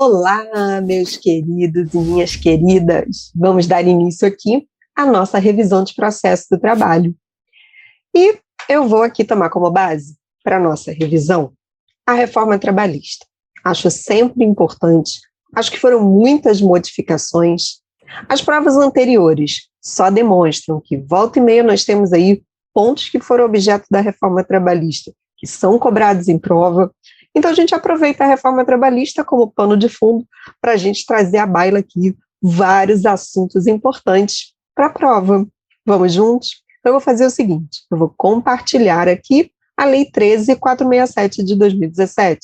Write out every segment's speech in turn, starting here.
Olá, meus queridos e minhas queridas. Vamos dar início aqui à nossa revisão de processo do trabalho. E eu vou aqui tomar como base para a nossa revisão a reforma trabalhista. Acho sempre importante, acho que foram muitas modificações. As provas anteriores só demonstram que volta e meia nós temos aí pontos que foram objeto da reforma trabalhista, que são cobrados em prova. Então, a gente aproveita a reforma trabalhista como pano de fundo para a gente trazer à baila aqui vários assuntos importantes para a prova. Vamos juntos? Então, eu vou fazer o seguinte, eu vou compartilhar aqui a Lei 13.467 de 2017,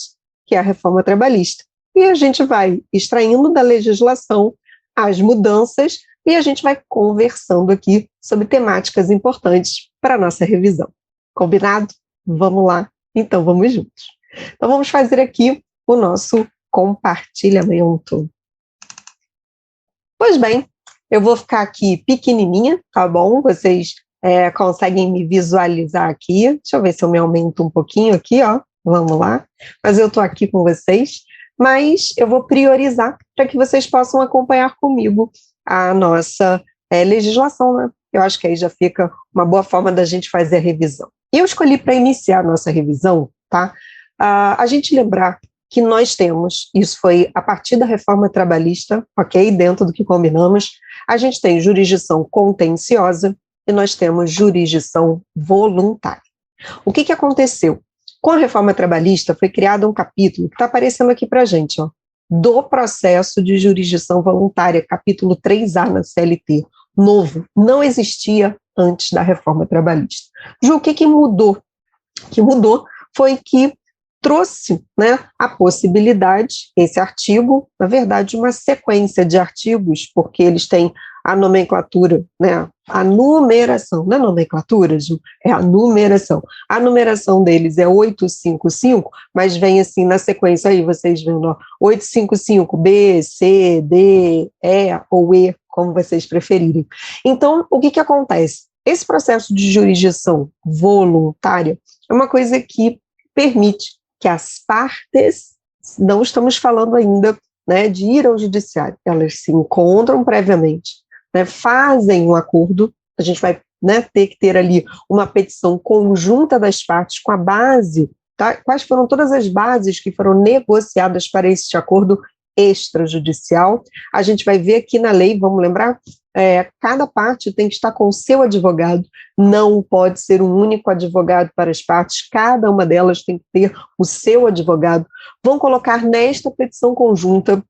que é a reforma trabalhista. E a gente vai extraindo da legislação as mudanças e a gente vai conversando aqui sobre temáticas importantes para a nossa revisão. Combinado? Vamos lá? Então, vamos juntos. Então, vamos fazer aqui o nosso compartilhamento. Pois bem, eu vou ficar aqui pequenininha, tá bom? Vocês conseguem me visualizar aqui. Deixa eu ver se eu me aumento um pouquinho aqui, ó. Vamos lá. Mas eu estou aqui com vocês. Mas eu vou priorizar para que vocês possam acompanhar comigo a nossa legislação, né? Eu acho que aí já fica uma boa forma da gente fazer a revisão. E eu escolhi para iniciar a nossa revisão, tá? A gente lembrar que nós temos, isso foi a partir da reforma trabalhista, ok? Dentro do que combinamos, a gente tem jurisdição contenciosa e nós temos jurisdição voluntária. O que aconteceu? Com a reforma trabalhista foi criado um capítulo que está aparecendo aqui para a gente, ó, do processo de jurisdição voluntária, capítulo 3A na CLT, novo, não existia antes da reforma trabalhista. Ju, o que mudou? O que mudou foi que trouxe, né, a possibilidade, esse artigo, na verdade, uma sequência de artigos, porque eles têm a nomenclatura, né, a numeração, não é nomenclatura, Ju, é a numeração. A numeração deles é 855, mas vem assim na sequência aí, vocês vendo, ó, 855, B, C, D, E ou E, como vocês preferirem. Então, o que acontece? Esse processo de jurisdição voluntária é uma coisa que permite que as partes, não estamos falando ainda, né, de ir ao judiciário, elas se encontram previamente, né, fazem um acordo, a gente vai, né, ter que ter ali uma petição conjunta das partes com a base, tá? Quais foram todas as bases que foram negociadas para esse acordo extrajudicial. A gente vai ver aqui na lei, vamos lembrar, cada parte tem que estar com o seu advogado, não pode ser um único advogado para as partes, cada uma delas tem que ter o seu advogado. Vão colocar nesta petição conjunta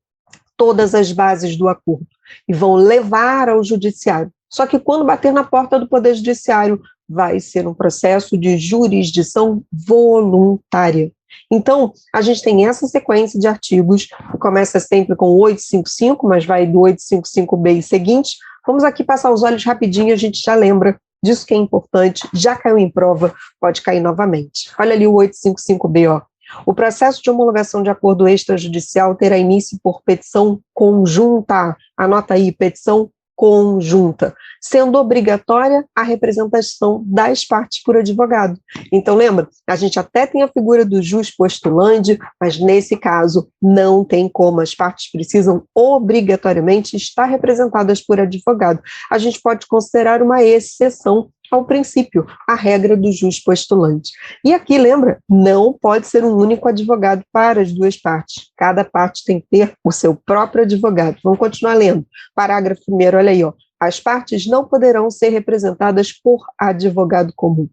todas as bases do acordo e vão levar ao judiciário. Só que quando bater na porta do Poder Judiciário, vai ser um processo de jurisdição voluntária. Então, a gente tem essa sequência de artigos, que começa sempre com 855, mas vai do 855B e seguinte. Vamos aqui passar os olhos rapidinho, a gente já lembra disso que é importante, já caiu em prova, pode cair novamente. Olha ali o 855B, ó. O processo de homologação de acordo extrajudicial terá início por petição conjunta. Anota aí, petição conjunta, sendo obrigatória a representação das partes por advogado. Então, lembra, a gente até tem a figura do jus postulante, mas nesse caso não tem como, as partes precisam obrigatoriamente estar representadas por advogado. A gente pode considerar uma exceção ao princípio, a regra do jus postulante. E aqui, lembra, não pode ser um único advogado para as duas partes. Cada parte tem que ter o seu próprio advogado. Vamos continuar lendo. Parágrafo 1º, olha aí, ó. As partes não poderão ser representadas por advogado comum.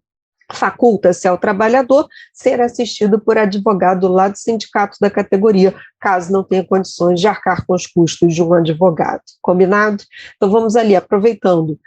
Faculta-se ao trabalhador ser assistido por advogado lá do sindicato da categoria, caso não tenha condições de arcar com os custos de um advogado. Combinado? Então vamos ali, aproveitando.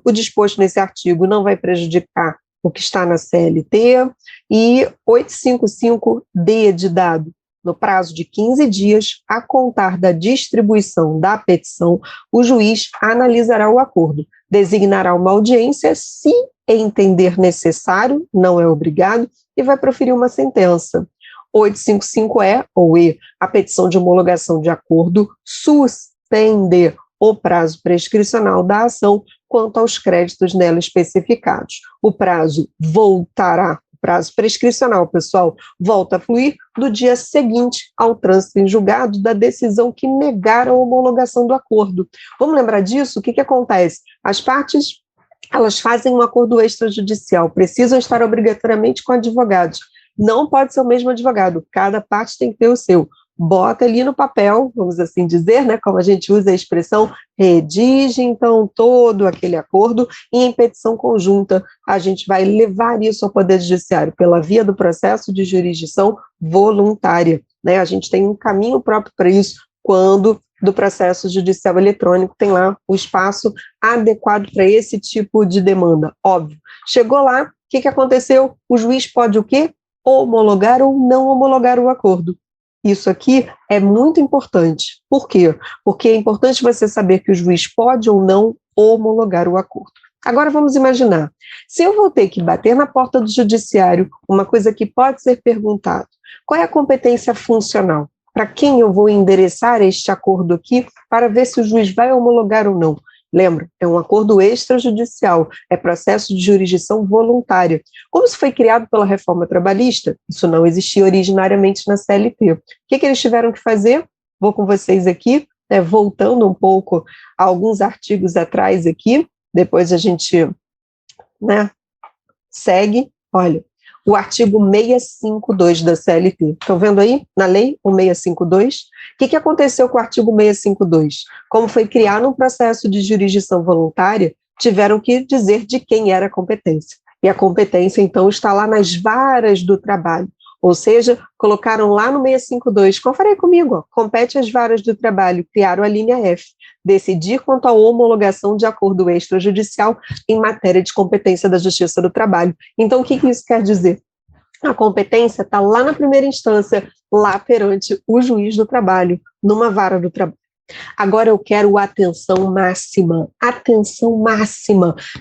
O disposto nesse artigo não vai prejudicar o que está na CLT, e 855D de dado, no prazo de 15 dias, a contar da distribuição da petição, o juiz analisará o acordo, designará uma audiência, se entender necessário, não é obrigado, e vai proferir uma sentença. 855E ou E, a petição de homologação de acordo suspender o prazo prescricional da ação quanto aos créditos nela especificados. O prazo voltará prazo prescricional, pessoal, volta a fluir do dia seguinte ao trânsito em julgado da decisão que negar a homologação do acordo. Vamos lembrar disso? O que acontece? As partes, elas fazem um acordo extrajudicial, precisam estar obrigatoriamente com advogados. Não pode ser o mesmo advogado, cada parte tem que ter o seu. Bota ali no papel, vamos assim dizer, né, como a gente usa a expressão, redige então todo aquele acordo e em petição conjunta a gente vai levar isso ao Poder Judiciário pela via do processo de jurisdição voluntária, né, a gente tem um caminho próprio para isso quando do processo judicial eletrônico tem lá o espaço adequado para esse tipo de demanda, óbvio. Chegou lá, o que aconteceu? O juiz pode o quê? Homologar ou não homologar o acordo. Isso aqui é muito importante. Por quê? Porque é importante você saber que o juiz pode ou não homologar o acordo. Agora vamos imaginar, se eu vou ter que bater na porta do judiciário, uma coisa que pode ser perguntado, qual é a competência funcional? Para quem eu vou endereçar este acordo aqui para ver se o juiz vai homologar ou não? Lembra, é um acordo extrajudicial, é processo de jurisdição voluntária. Como isso foi criado pela reforma trabalhista, isso não existia originariamente na CLT. O que eles tiveram que fazer? Vou com vocês aqui, né, voltando um pouco a alguns artigos atrás aqui, depois a gente, né, segue. Olha, o artigo 652 da CLT. Estão vendo aí, na lei, o 652? O que aconteceu com o artigo 652? Como foi criado um processo de jurisdição voluntária, tiveram que dizer de quem era a competência. E a competência, então, está lá nas varas do trabalho. Ou seja, colocaram lá no 652, conferem comigo, ó, compete às varas do trabalho, criaram a linha F, decidir quanto à homologação de acordo extrajudicial em matéria de competência da Justiça do Trabalho. Então, o que isso quer dizer? A competência está lá na primeira instância, lá perante o juiz do trabalho, numa vara do trabalho. Agora eu quero atenção máxima,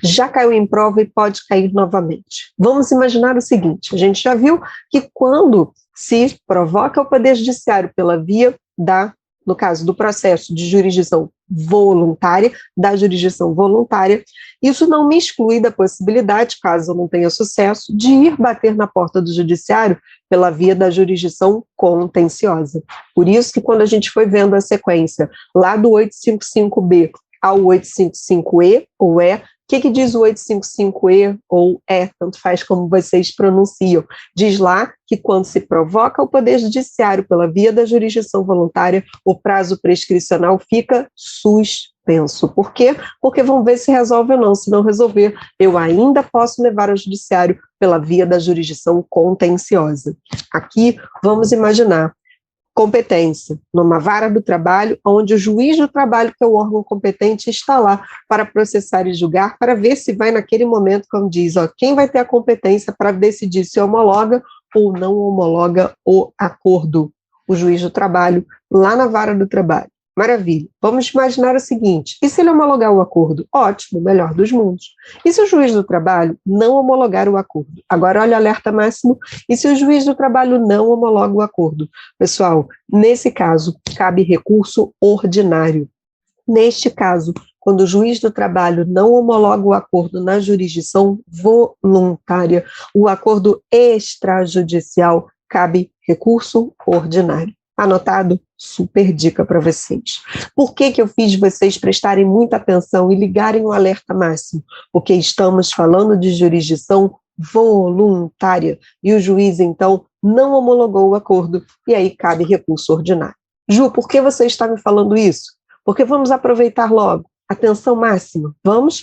já caiu em prova e pode cair novamente. Vamos imaginar o seguinte, a gente já viu que quando se provoca o Poder Judiciário pela via no caso do processo de jurisdição voluntária, isso não me exclui da possibilidade, caso eu não tenha sucesso, de ir bater na porta do judiciário pela via da jurisdição contenciosa. Por isso que quando a gente foi vendo a sequência lá do 855B ao 855E, ou E, o que diz o 855E ou E, tanto faz como vocês pronunciam? Diz lá que quando se provoca o Poder Judiciário pela via da jurisdição voluntária, o prazo prescricional fica suspenso. Por quê? Porque vão ver se resolve ou não. Se não resolver, eu ainda posso levar ao judiciário pela via da jurisdição contenciosa. Aqui, vamos imaginar competência, numa vara do trabalho, onde o juiz do trabalho, que é o órgão competente, está lá para processar e julgar, para ver se vai naquele momento, como diz, ó, quem vai ter a competência para decidir se homologa ou não homologa o acordo. O juiz do trabalho, lá na vara do trabalho. Maravilha. Vamos imaginar o seguinte, e se ele homologar o acordo? Ótimo, melhor dos mundos. E se o juiz do trabalho não homologar o acordo? Agora olha o alerta máximo, e se o juiz do trabalho não homologa o acordo? Pessoal, nesse caso, cabe recurso ordinário. Neste caso, quando o juiz do trabalho não homologa o acordo na jurisdição voluntária, o acordo extrajudicial, cabe recurso ordinário. Anotado? Super dica para vocês. Por que eu fiz vocês prestarem muita atenção e ligarem o alerta máximo? Porque estamos falando de jurisdição voluntária e o juiz, então, não homologou o acordo e aí cabe recurso ordinário. Ju, por que você está me falando isso? Porque vamos aproveitar logo. Atenção máxima. Vamos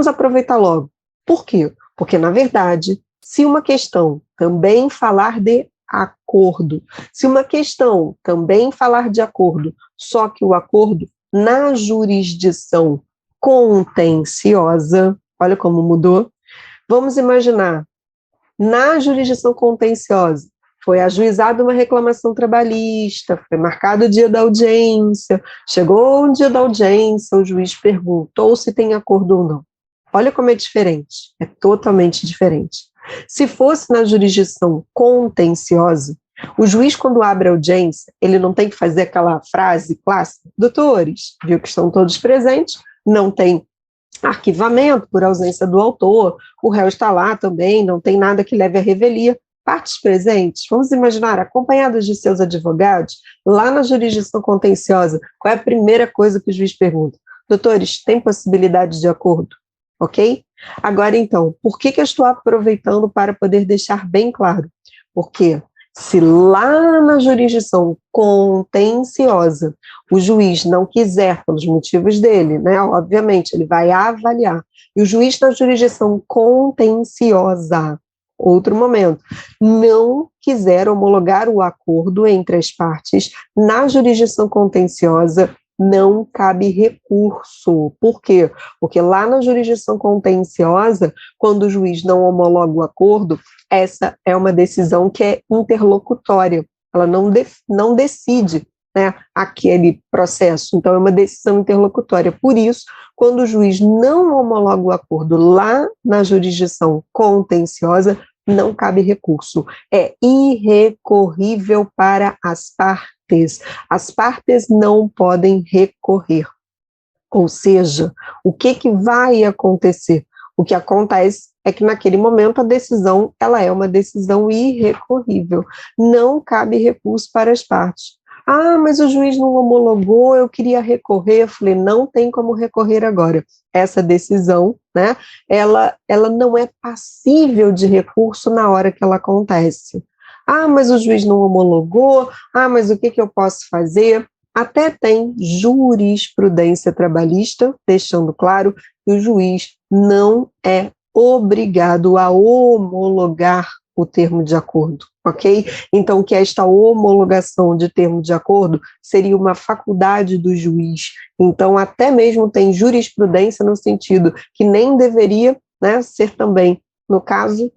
aproveitar logo. Por quê? Porque, na verdade, se uma questão também falar de acordo. Se uma questão também falar de acordo, só que o acordo na jurisdição contenciosa, olha como mudou, vamos imaginar, na jurisdição contenciosa, foi ajuizada uma reclamação trabalhista, foi marcado o dia da audiência, chegou o dia da audiência, o juiz perguntou se tem acordo ou não. Olha como é diferente, é totalmente diferente. Se fosse na jurisdição contenciosa, o juiz, quando abre a audiência, ele não tem que fazer aquela frase clássica, doutores, viu que estão todos presentes, não tem Arquivamento por ausência do autor, o réu está lá também, não tem nada que leve à revelia. Partes presentes, vamos imaginar, acompanhadas de seus advogados, lá na jurisdição contenciosa, qual é a primeira coisa que o juiz pergunta? Doutores, tem possibilidade de acordo? Ok? Agora, então, por que eu estou aproveitando para poder deixar bem claro? Porque se lá na jurisdição contenciosa o juiz não quiser, pelos motivos dele, né, obviamente, ele vai avaliar, e o juiz na jurisdição contenciosa, outro momento, não quiser homologar o acordo entre as partes, na jurisdição contenciosa não cabe recurso. Por quê? Porque lá na jurisdição contenciosa, quando o juiz não homologa o acordo, essa é uma decisão que é interlocutória, ela não decide, né, aquele processo, então é uma decisão interlocutória. Por isso, quando o juiz não homologa o acordo lá na jurisdição contenciosa, não cabe recurso, é irrecorrível para as partes. As partes não podem recorrer. Ou seja, o que vai acontecer? O que acontece é que naquele momento a decisão, ela é uma decisão irrecorrível. Não cabe recurso para as partes. Ah, mas o juiz não homologou, eu queria recorrer. Eu falei, não tem como recorrer agora. Essa decisão, né, ela não é passível de recurso na hora que ela acontece. Ah, mas o juiz não homologou, ah, mas o que eu posso fazer? Até tem jurisprudência trabalhista, deixando claro que o juiz não é obrigado a homologar o termo de acordo, ok? Então, que esta homologação de termo de acordo seria uma faculdade do juiz. Então, até mesmo tem jurisprudência no sentido que nem deveria, né, ser também, no caso,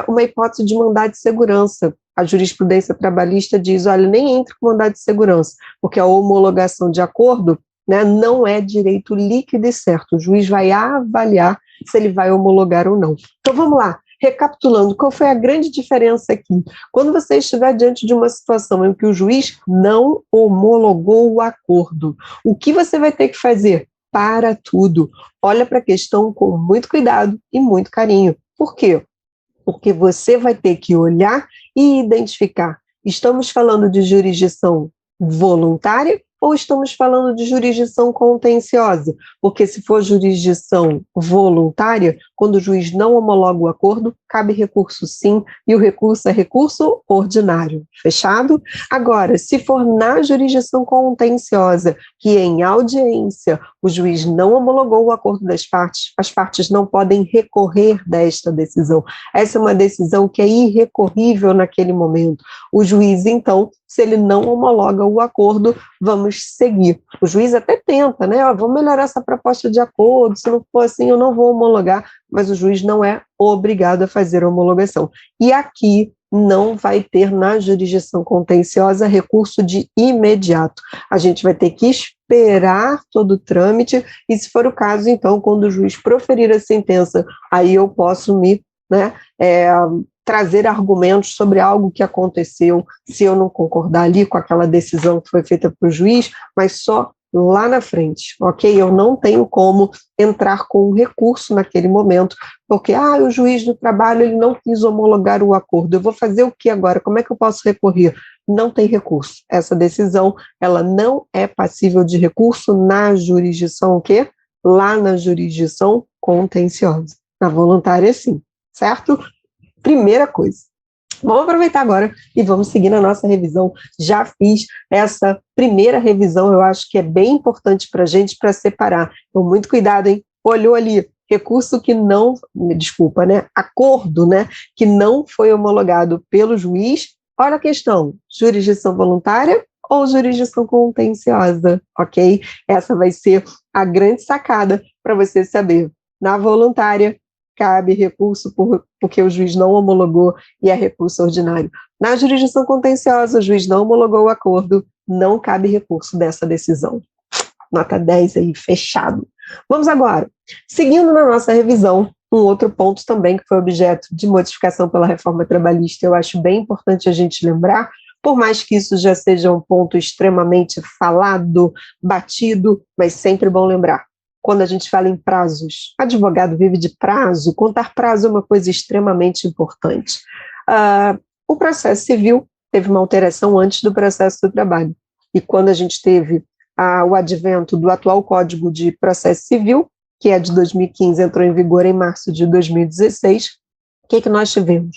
uma hipótese de mandado de segurança. A jurisprudência trabalhista diz, olha, nem entre com mandado de segurança, porque a homologação de acordo, né, não é direito líquido e certo. O juiz vai avaliar se ele vai homologar ou não. Então, vamos lá. Recapitulando, qual foi a grande diferença aqui? Quando você estiver diante de uma situação em que o juiz não homologou o acordo, o que você vai ter que fazer? Para tudo. Olha para a questão com muito cuidado e muito carinho. Por quê? Porque você vai ter que olhar e identificar. Estamos falando de jurisdição voluntária ou estamos falando de jurisdição contenciosa? Porque se for jurisdição voluntária, quando o juiz não homologa o acordo, cabe recurso sim, e o recurso é recurso ordinário. Fechado? Agora, se for na jurisdição contenciosa, que em audiência o juiz não homologou o acordo das partes, as partes não podem recorrer desta decisão. Essa é uma decisão que é irrecorrível naquele momento. O juiz, então, se ele não homologa o acordo, vamos seguir. O juiz até tenta, né? Vamos melhorar essa proposta de acordo, se não for assim, eu não vou homologar, mas o juiz não é obrigado a fazer a homologação. E aqui não vai ter na jurisdição contenciosa recurso de imediato. A gente vai ter que esperar todo o trâmite, e se for o caso, então, quando o juiz proferir a sentença, aí eu posso me, né, trazer argumentos sobre algo que aconteceu, se eu não concordar ali com aquela decisão que foi feita para o juiz, mas só lá na frente, ok? Eu não tenho como entrar com um recurso naquele momento, porque, o juiz do trabalho, ele não quis homologar o acordo, eu vou fazer o que agora? Como é que eu posso recorrer? Não tem recurso. Essa decisão, ela não é passível de recurso na jurisdição, o quê? Lá na jurisdição contenciosa. Na voluntária, sim, certo? Primeira coisa. Vamos aproveitar agora e vamos seguir na nossa revisão. Já fiz essa primeira revisão, eu acho que é bem importante para a gente, para separar. Então, muito cuidado, hein? Olhou ali, recurso que não, desculpa, né? Acordo, né? Que não foi homologado pelo juiz. Olha a questão, jurisdição voluntária ou jurisdição contenciosa, ok? Essa vai ser a grande sacada para você saber. Na voluntária, cabe recurso porque o juiz não homologou e é recurso ordinário. Na jurisdição contenciosa, o juiz não homologou o acordo, não cabe recurso dessa decisão. Nota 10 aí, fechado. Vamos agora, seguindo na nossa revisão, um outro ponto também que foi objeto de modificação pela reforma trabalhista, eu acho bem importante a gente lembrar, por mais que isso já seja um ponto extremamente falado, batido, mas sempre bom lembrar. quando a gente fala em prazos. Advogado vive de prazo, contar prazo é uma coisa extremamente importante. O processo civil teve uma alteração antes do processo do trabalho, e quando a gente teve o advento do atual Código de Processo Civil, que é de 2015, entrou em vigor em março de 2016, o que nós tivemos?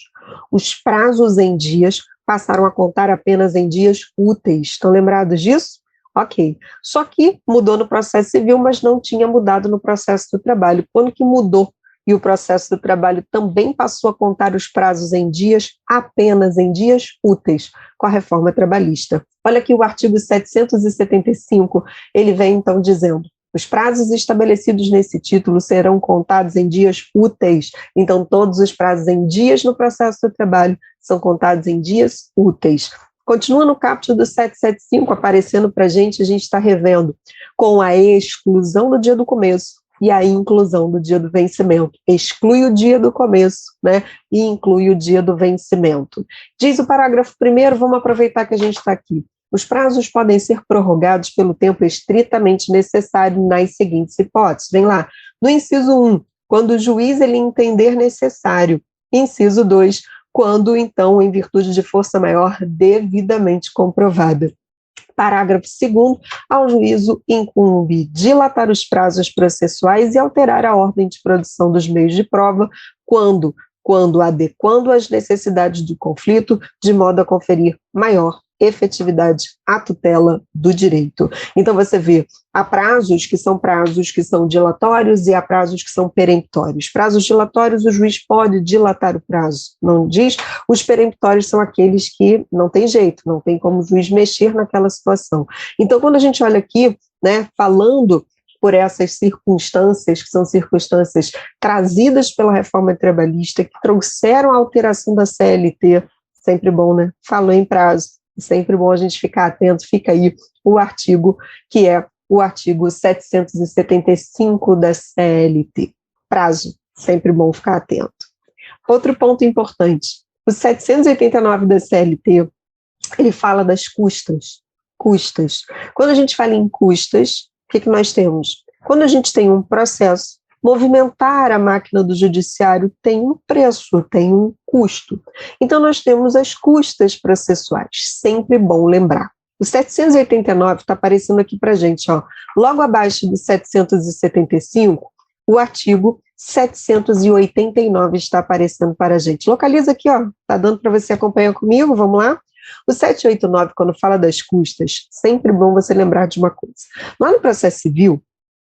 Os prazos em dias passaram a contar apenas em dias úteis. Estão lembrados disso? Ok. Só que mudou no processo civil, mas não tinha mudado no processo do trabalho. Quando que mudou e o processo do trabalho também passou a contar os prazos em dias, apenas em dias úteis, com a reforma trabalhista? Olha aqui o artigo 775, ele vem então dizendo: os prazos estabelecidos nesse título serão contados em dias úteis. Então, todos os prazos em dias no processo do trabalho são contados em dias úteis. Continua no caput do 775 aparecendo para a gente está revendo, com a exclusão do dia do começo e a inclusão do dia do vencimento. Exclui o dia do começo, né, e inclui o dia do vencimento. Diz o parágrafo 1º, vamos aproveitar que a gente está aqui. Os prazos podem ser prorrogados pelo tempo estritamente necessário nas seguintes hipóteses. Vem lá. No inciso 1, quando o juiz ele entender necessário. Inciso 2, quando, então, em virtude de força maior devidamente comprovada. Parágrafo 2º, ao juízo incumbe dilatar os prazos processuais e alterar a ordem de produção dos meios de prova, quando adequando às necessidades do conflito, de modo a conferir maior efetividade à tutela do direito. Então, você vê, há prazos que são dilatórios e há prazos que são peremptórios. Prazos dilatórios, o juiz pode dilatar o prazo, não diz? Os peremptórios são aqueles que não tem jeito, não tem como o juiz mexer naquela situação. Então, quando a gente olha aqui, né, falando por essas circunstâncias, que são circunstâncias trazidas pela reforma trabalhista, que trouxeram a alteração da CLT, sempre bom, né? Falou em prazo, sempre bom a gente ficar atento, fica aí o artigo, que é o artigo 775 da CLT. Prazo, sempre bom ficar atento. Outro ponto importante, o 789 da CLT, ele fala das custas. Quando a gente fala em custas, o que nós temos? Quando a gente tem um processo, movimentar a máquina do judiciário tem um preço, tem um custo. Então, nós temos as custas processuais, sempre bom lembrar. O 789 está aparecendo aqui para a gente, ó. Logo abaixo do 775, o artigo 789 está aparecendo para a gente. Localiza aqui, ó. Está dando para você acompanhar comigo? Vamos lá? O 789, quando fala das custas, sempre bom você lembrar de uma coisa. Lá no processo civil,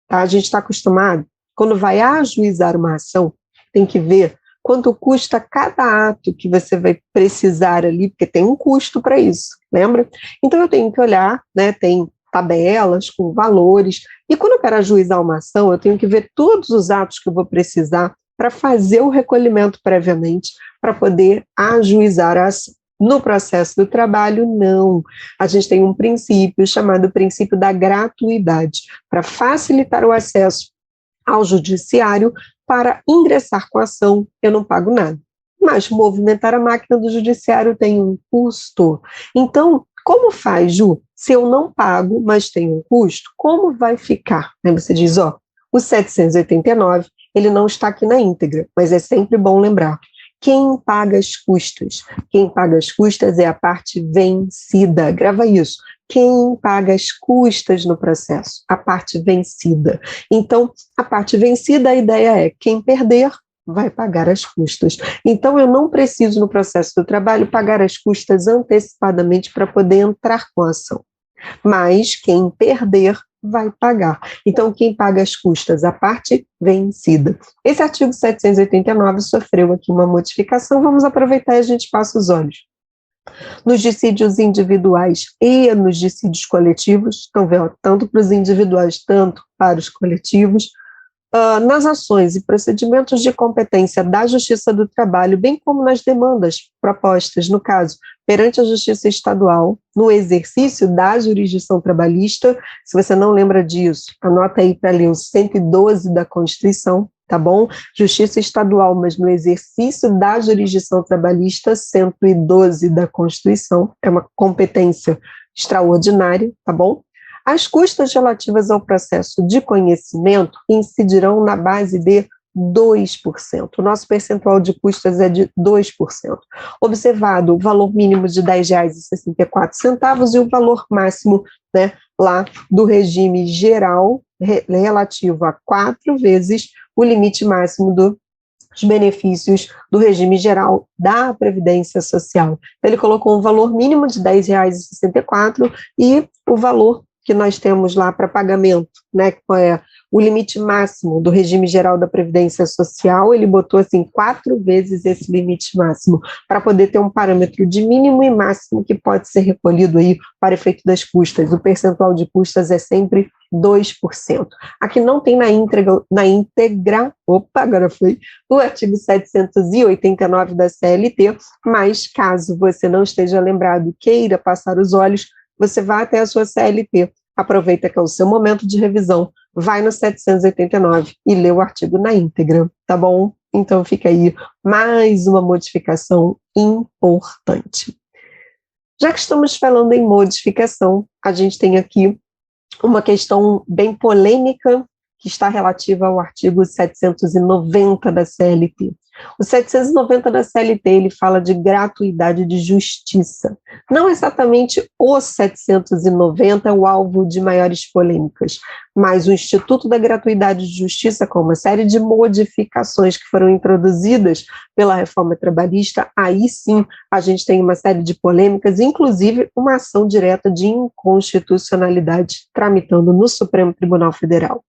tá, a gente está acostumado, quando vai ajuizar uma ação, tem que ver quanto custa cada ato que você vai precisar ali, porque tem um custo para isso, lembra? Então eu tenho que olhar, né, tem tabelas com valores, e quando eu quero ajuizar uma ação, eu tenho que ver todos os atos que eu vou precisar para fazer o recolhimento previamente, para poder ajuizar a ação. No processo do trabalho, não. A gente tem um princípio chamado princípio da gratuidade, para facilitar o acesso ao judiciário. Para ingressar com a ação, eu não pago nada. Mas movimentar a máquina do judiciário tem um custo. Então, como faz, Ju? Se eu não pago, mas tem um custo, como vai ficar? Aí você diz, ó, o 789, ele não está aqui na íntegra, mas é sempre bom lembrar. Quem paga as custas? Quem paga as custas é a parte vencida. Grava isso. Quem paga as custas no processo? A parte vencida. Então, a parte vencida, a ideia é quem perder vai pagar as custas. Então, eu não preciso, no processo do trabalho, pagar as custas antecipadamente para poder entrar com a ação. Mas quem perder vai pagar. Então, quem paga as custas? A parte vencida. Esse artigo 789 sofreu aqui uma modificação, vamos aproveitar e a gente passa os olhos. Nos dissídios individuais e nos dissídios coletivos, então, tanto para os individuais, tanto para os coletivos, nas ações e procedimentos de competência da Justiça do Trabalho, bem como nas demandas propostas, no caso, perante a Justiça Estadual, no exercício da jurisdição trabalhista. Se você não lembra disso, anota aí para ler o 112 da Constituição, tá bom? Justiça Estadual, mas no exercício da jurisdição trabalhista, 112 da Constituição, é uma competência extraordinária, tá bom? As custas relativas ao processo de conhecimento incidirão na base de 2%. O nosso percentual de custas é de 2%. Observado o valor mínimo de R$ 10,64 e o valor máximo, né, lá do regime geral, relativo a 4 vezes o limite máximo dos benefícios do regime geral da Previdência Social. Ele colocou um valor mínimo de R$ 10,64 e o valor que nós temos lá para pagamento, né, que é o limite máximo do regime geral da Previdência Social, ele botou assim 4 vezes esse limite máximo, para poder ter um parâmetro de mínimo e máximo que pode ser recolhido aí para efeito das custas. O percentual de custas é sempre 2%. Aqui não tem na íntegra, agora foi, o artigo 789 da CLT, mas caso você não esteja lembrado e queira passar os olhos, você vai até a sua CLT, aproveita que é o seu momento de revisão, vai no 789 e lê o artigo na íntegra, tá bom? Então fica aí mais uma modificação importante. Já que estamos falando em modificação, a gente tem aqui uma questão bem polêmica que está relativa ao artigo 790 da CLT. O 790 da CLT, ele fala de gratuidade de justiça. Não exatamente o 790 é o alvo de maiores polêmicas, mas o Instituto da Gratuidade de Justiça, com uma série de modificações que foram introduzidas pela reforma trabalhista, aí sim a gente tem uma série de polêmicas, inclusive uma ação direta de inconstitucionalidade tramitando no Supremo Tribunal Federal.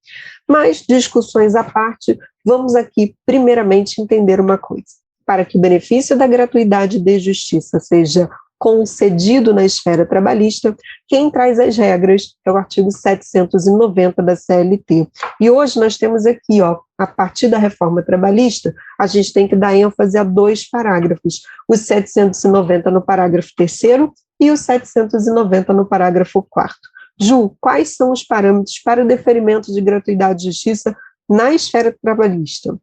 Mas, discussões à parte, vamos aqui, primeiramente, entender uma coisa. Para que o benefício da gratuidade de justiça seja concedido na esfera trabalhista, quem traz as regras é o artigo 790 da CLT. E hoje nós temos aqui, a partir da reforma trabalhista, a gente tem que dar ênfase a 2 parágrafos, o 790 no parágrafo 3º e o 790 no parágrafo 4º. Ju, quais são os parâmetros para o deferimento de gratuidade de justiça na esfera trabalhista?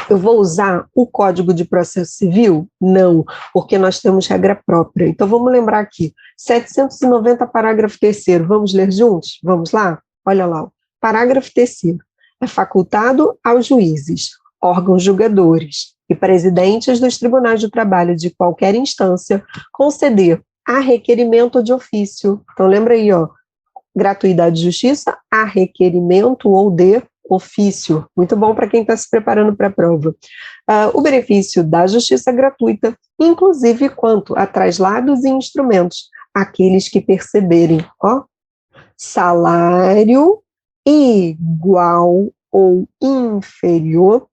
Eu vou usar o Código de Processo Civil? Não, porque nós temos regra própria. Então, vamos lembrar aqui, 790, parágrafo 3º, vamos ler juntos? Vamos lá? Olha lá, parágrafo 3º. É facultado aos juízes, órgãos julgadores e presidentes dos tribunais do trabalho de qualquer instância conceder a requerimento de ofício. Então, lembra aí, gratuidade de justiça a requerimento ou de ofício. Muito bom para quem está se preparando para a prova. O benefício da justiça gratuita, inclusive quanto a traslados e instrumentos, aqueles que perceberem, salário igual ou inferior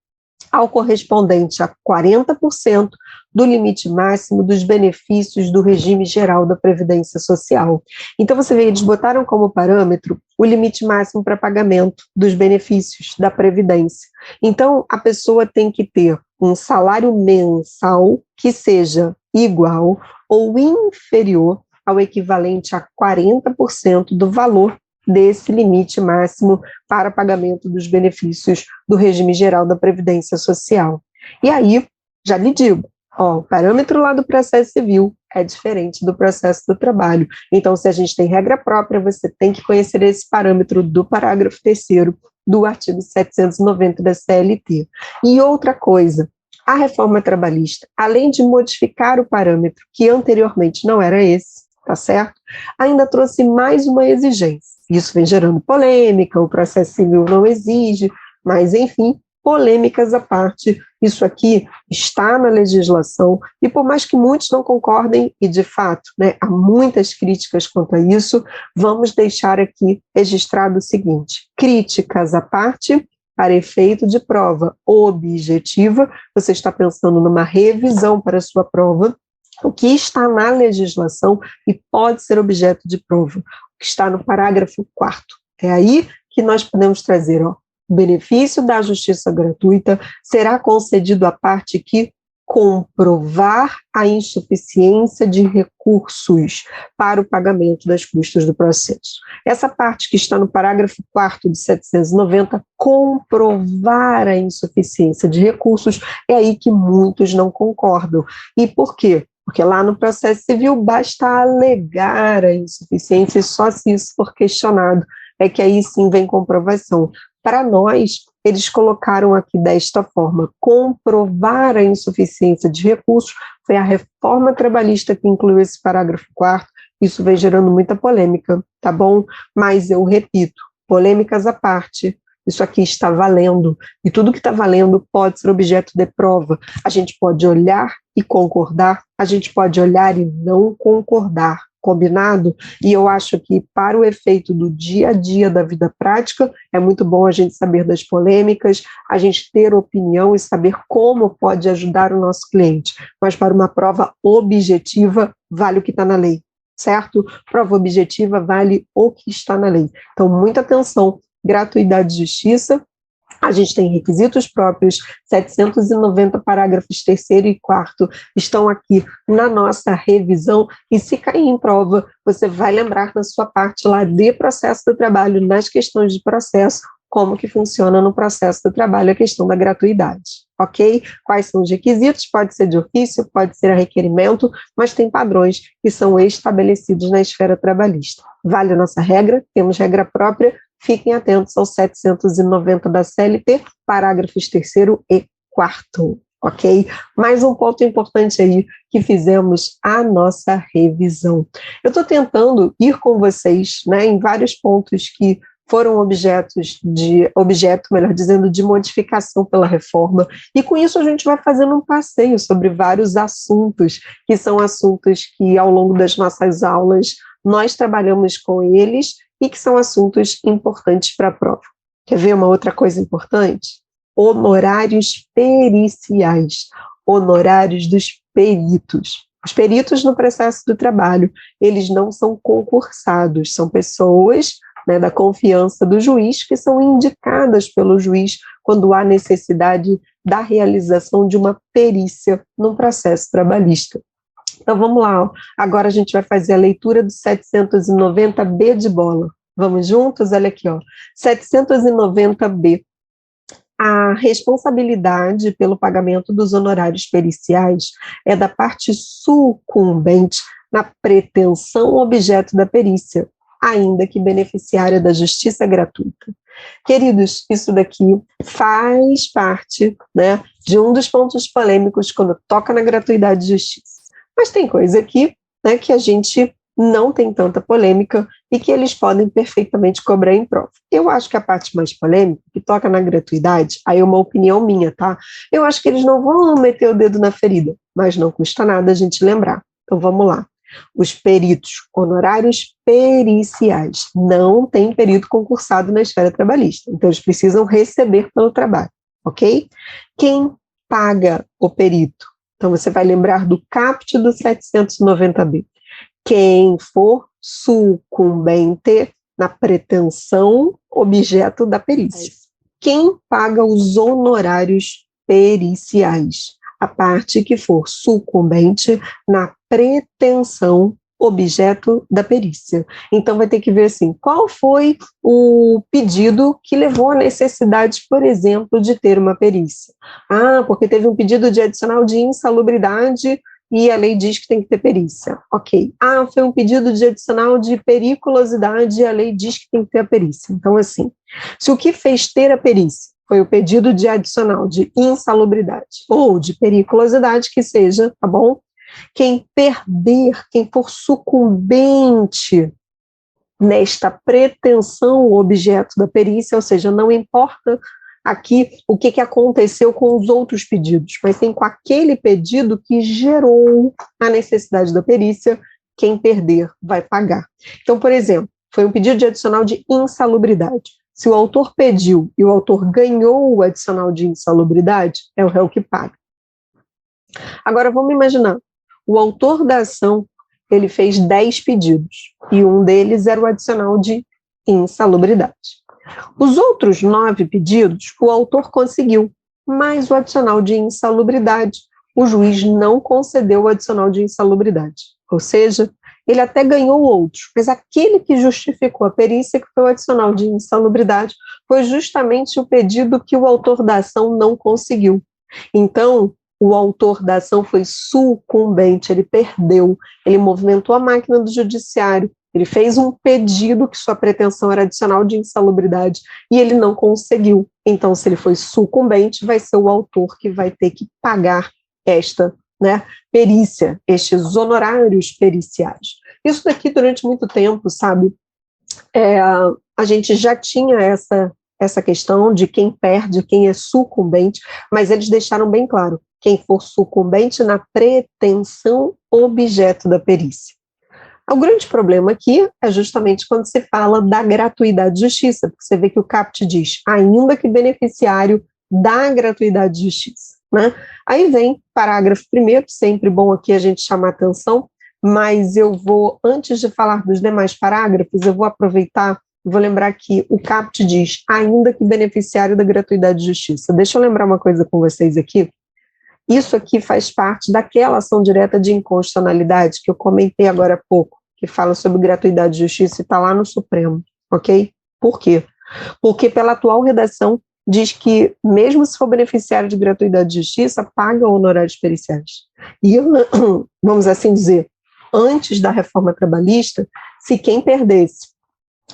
ao correspondente a 40% do limite máximo dos benefícios do regime geral da Previdência Social. Então, você vê, eles botaram como parâmetro o limite máximo para pagamento dos benefícios da Previdência. Então, a pessoa tem que ter um salário mensal que seja igual ou inferior ao equivalente a 40% do valor desse limite máximo para pagamento dos benefícios do regime geral da Previdência Social. E aí, já lhe digo, o parâmetro lá do processo civil é diferente do processo do trabalho. Então, se a gente tem regra própria, você tem que conhecer esse parâmetro do parágrafo 3º do artigo 790 da CLT. E outra coisa, a reforma trabalhista, além de modificar o parâmetro, que anteriormente não era esse, tá certo? Ainda trouxe mais uma exigência. Isso vem gerando polêmica, o processo civil não exige, mas, enfim, polêmicas à parte, isso aqui está na legislação, e por mais que muitos não concordem, e de fato, há muitas críticas quanto a isso, vamos deixar aqui registrado o seguinte: críticas à parte, para efeito de prova objetiva, você está pensando numa revisão para a sua prova, o que está na legislação e pode ser objeto de prova, o que está no parágrafo 4º. É aí que nós podemos trazer, o benefício da justiça gratuita será concedido à parte que comprovar a insuficiência de recursos para o pagamento das custas do processo. Essa parte que está no parágrafo 4º de 790, comprovar a insuficiência de recursos, é aí que muitos não concordam. E por quê? Porque lá no processo civil basta alegar a insuficiência e só se isso for questionado é que aí sim vem comprovação. Para nós, eles colocaram aqui desta forma: comprovar a insuficiência de recursos. Foi a reforma trabalhista que incluiu esse parágrafo 4º, isso vem gerando muita polêmica, tá bom? Mas eu repito, polêmicas à parte, isso aqui está valendo, e tudo que está valendo pode ser objeto de prova. A gente pode olhar e concordar, a gente pode olhar e não concordar, combinado? E eu acho que para o efeito do dia a dia da vida prática, é muito bom a gente saber das polêmicas, a gente ter opinião e saber como pode ajudar o nosso cliente. Mas para uma prova objetiva, vale o que está na lei, certo? Prova objetiva vale o que está na lei. Então, muita atenção. Gratuidade de justiça, a gente tem requisitos próprios, 790 parágrafos 3º e 4º estão aqui na nossa revisão, e se cair em prova, você vai lembrar na sua parte lá de processo do trabalho, nas questões de processo, como que funciona no processo do trabalho a questão da gratuidade, ok? Quais são os requisitos? Pode ser de ofício, pode ser a requerimento, mas tem padrões que são estabelecidos na esfera trabalhista. Vale a nossa regra, temos regra própria. Fiquem atentos aos 790 da CLT, parágrafos 3º e 4º, ok? Mais um ponto importante aí que fizemos a nossa revisão. Eu estou tentando ir com vocês, né, em vários pontos que foram melhor dizendo, de modificação pela reforma, e com isso a gente vai fazendo um passeio sobre vários assuntos, que são assuntos que ao longo das nossas aulas nós trabalhamos com eles, e que são assuntos importantes para a prova. Quer ver uma outra coisa importante? Honorários periciais, honorários dos peritos. Os peritos no processo do trabalho, eles não são concursados, são pessoas, né, da confiança do juiz, que são indicadas pelo juiz quando há necessidade da realização de uma perícia no processo trabalhista. Então, vamos lá, ó. Agora a gente vai fazer a leitura do 790B de bola. Vamos juntos? Olha aqui, ó. 790B. A responsabilidade pelo pagamento dos honorários periciais é da parte sucumbente na pretensão objeto da perícia, ainda que beneficiária da justiça gratuita. Queridos, isso daqui faz parte, né, de um dos pontos polêmicos quando toca na gratuidade de justiça. Mas tem coisa aqui, né, que a gente não tem tanta polêmica e que eles podem perfeitamente cobrar em prova. Eu acho que a parte mais polêmica, que toca na gratuidade, aí é uma opinião minha, tá? Eu acho que eles não vão meter o dedo na ferida, mas não custa nada a gente lembrar. Então vamos lá. Os peritos, honorários periciais, não tem perito concursado na esfera trabalhista, então eles precisam receber pelo trabalho, ok? Quem paga o perito? Então, você vai lembrar do caput do 790B. Quem for sucumbente na pretensão objeto da perícia. Quem paga os honorários periciais? A parte que for sucumbente na pretensão objeto da perícia. Então, vai ter que ver assim, qual foi o pedido que levou à necessidade, por exemplo, de ter uma perícia. Ah, porque teve um pedido de adicional de insalubridade e a lei diz que tem que ter perícia. Ok. Ah, foi um pedido de adicional de periculosidade e a lei diz que tem que ter a perícia. Então, assim, se o que fez ter a perícia foi o pedido de adicional de insalubridade ou de periculosidade, que seja, tá bom? Quem perder, quem for sucumbente nesta pretensão objeto da perícia, ou seja, não importa aqui o que aconteceu com os outros pedidos, mas tem com aquele pedido que gerou a necessidade da perícia, quem perder vai pagar. Então, por exemplo, foi um pedido de adicional de insalubridade. Se o autor pediu e o autor ganhou o adicional de insalubridade, é o réu que paga. Agora, vamos imaginar, o autor da ação, ele fez 10 pedidos, e um deles era o adicional de insalubridade. Os outros 9 pedidos, o autor conseguiu, mas o adicional de insalubridade, o juiz não concedeu o adicional de insalubridade. Ou seja, ele até ganhou outros, mas aquele que justificou a perícia, que foi o adicional de insalubridade, foi justamente o pedido que o autor da ação não conseguiu. Então, o autor da ação foi sucumbente, ele perdeu, ele movimentou a máquina do judiciário, ele fez um pedido que sua pretensão era adicional de insalubridade e ele não conseguiu. Então, se ele foi sucumbente, vai ser o autor que vai ter que pagar esta, né, perícia, estes honorários periciais. Isso daqui, durante muito tempo, sabe, a gente já tinha essa questão de quem perde, quem é sucumbente, mas eles deixaram bem claro, quem for sucumbente na pretensão objeto da perícia. O grande problema aqui é justamente quando se fala da gratuidade de justiça, porque você vê que o caput diz, ainda que beneficiário da gratuidade de justiça, né? Aí vem parágrafo 1º, sempre bom aqui a gente chamar atenção, mas eu vou, antes de falar dos demais parágrafos, eu vou aproveitar, vou lembrar que o caput diz, ainda que beneficiário da gratuidade de justiça. Deixa eu lembrar uma coisa com vocês aqui. Isso aqui faz parte daquela ação direta de inconstitucionalidade que eu comentei agora há pouco, que fala sobre gratuidade de justiça e está lá no Supremo, ok? Por quê? Porque pela atual redação diz que, mesmo se for beneficiário de gratuidade de justiça, paga honorários periciais. E, vamos assim dizer, antes da reforma trabalhista, se quem perdesse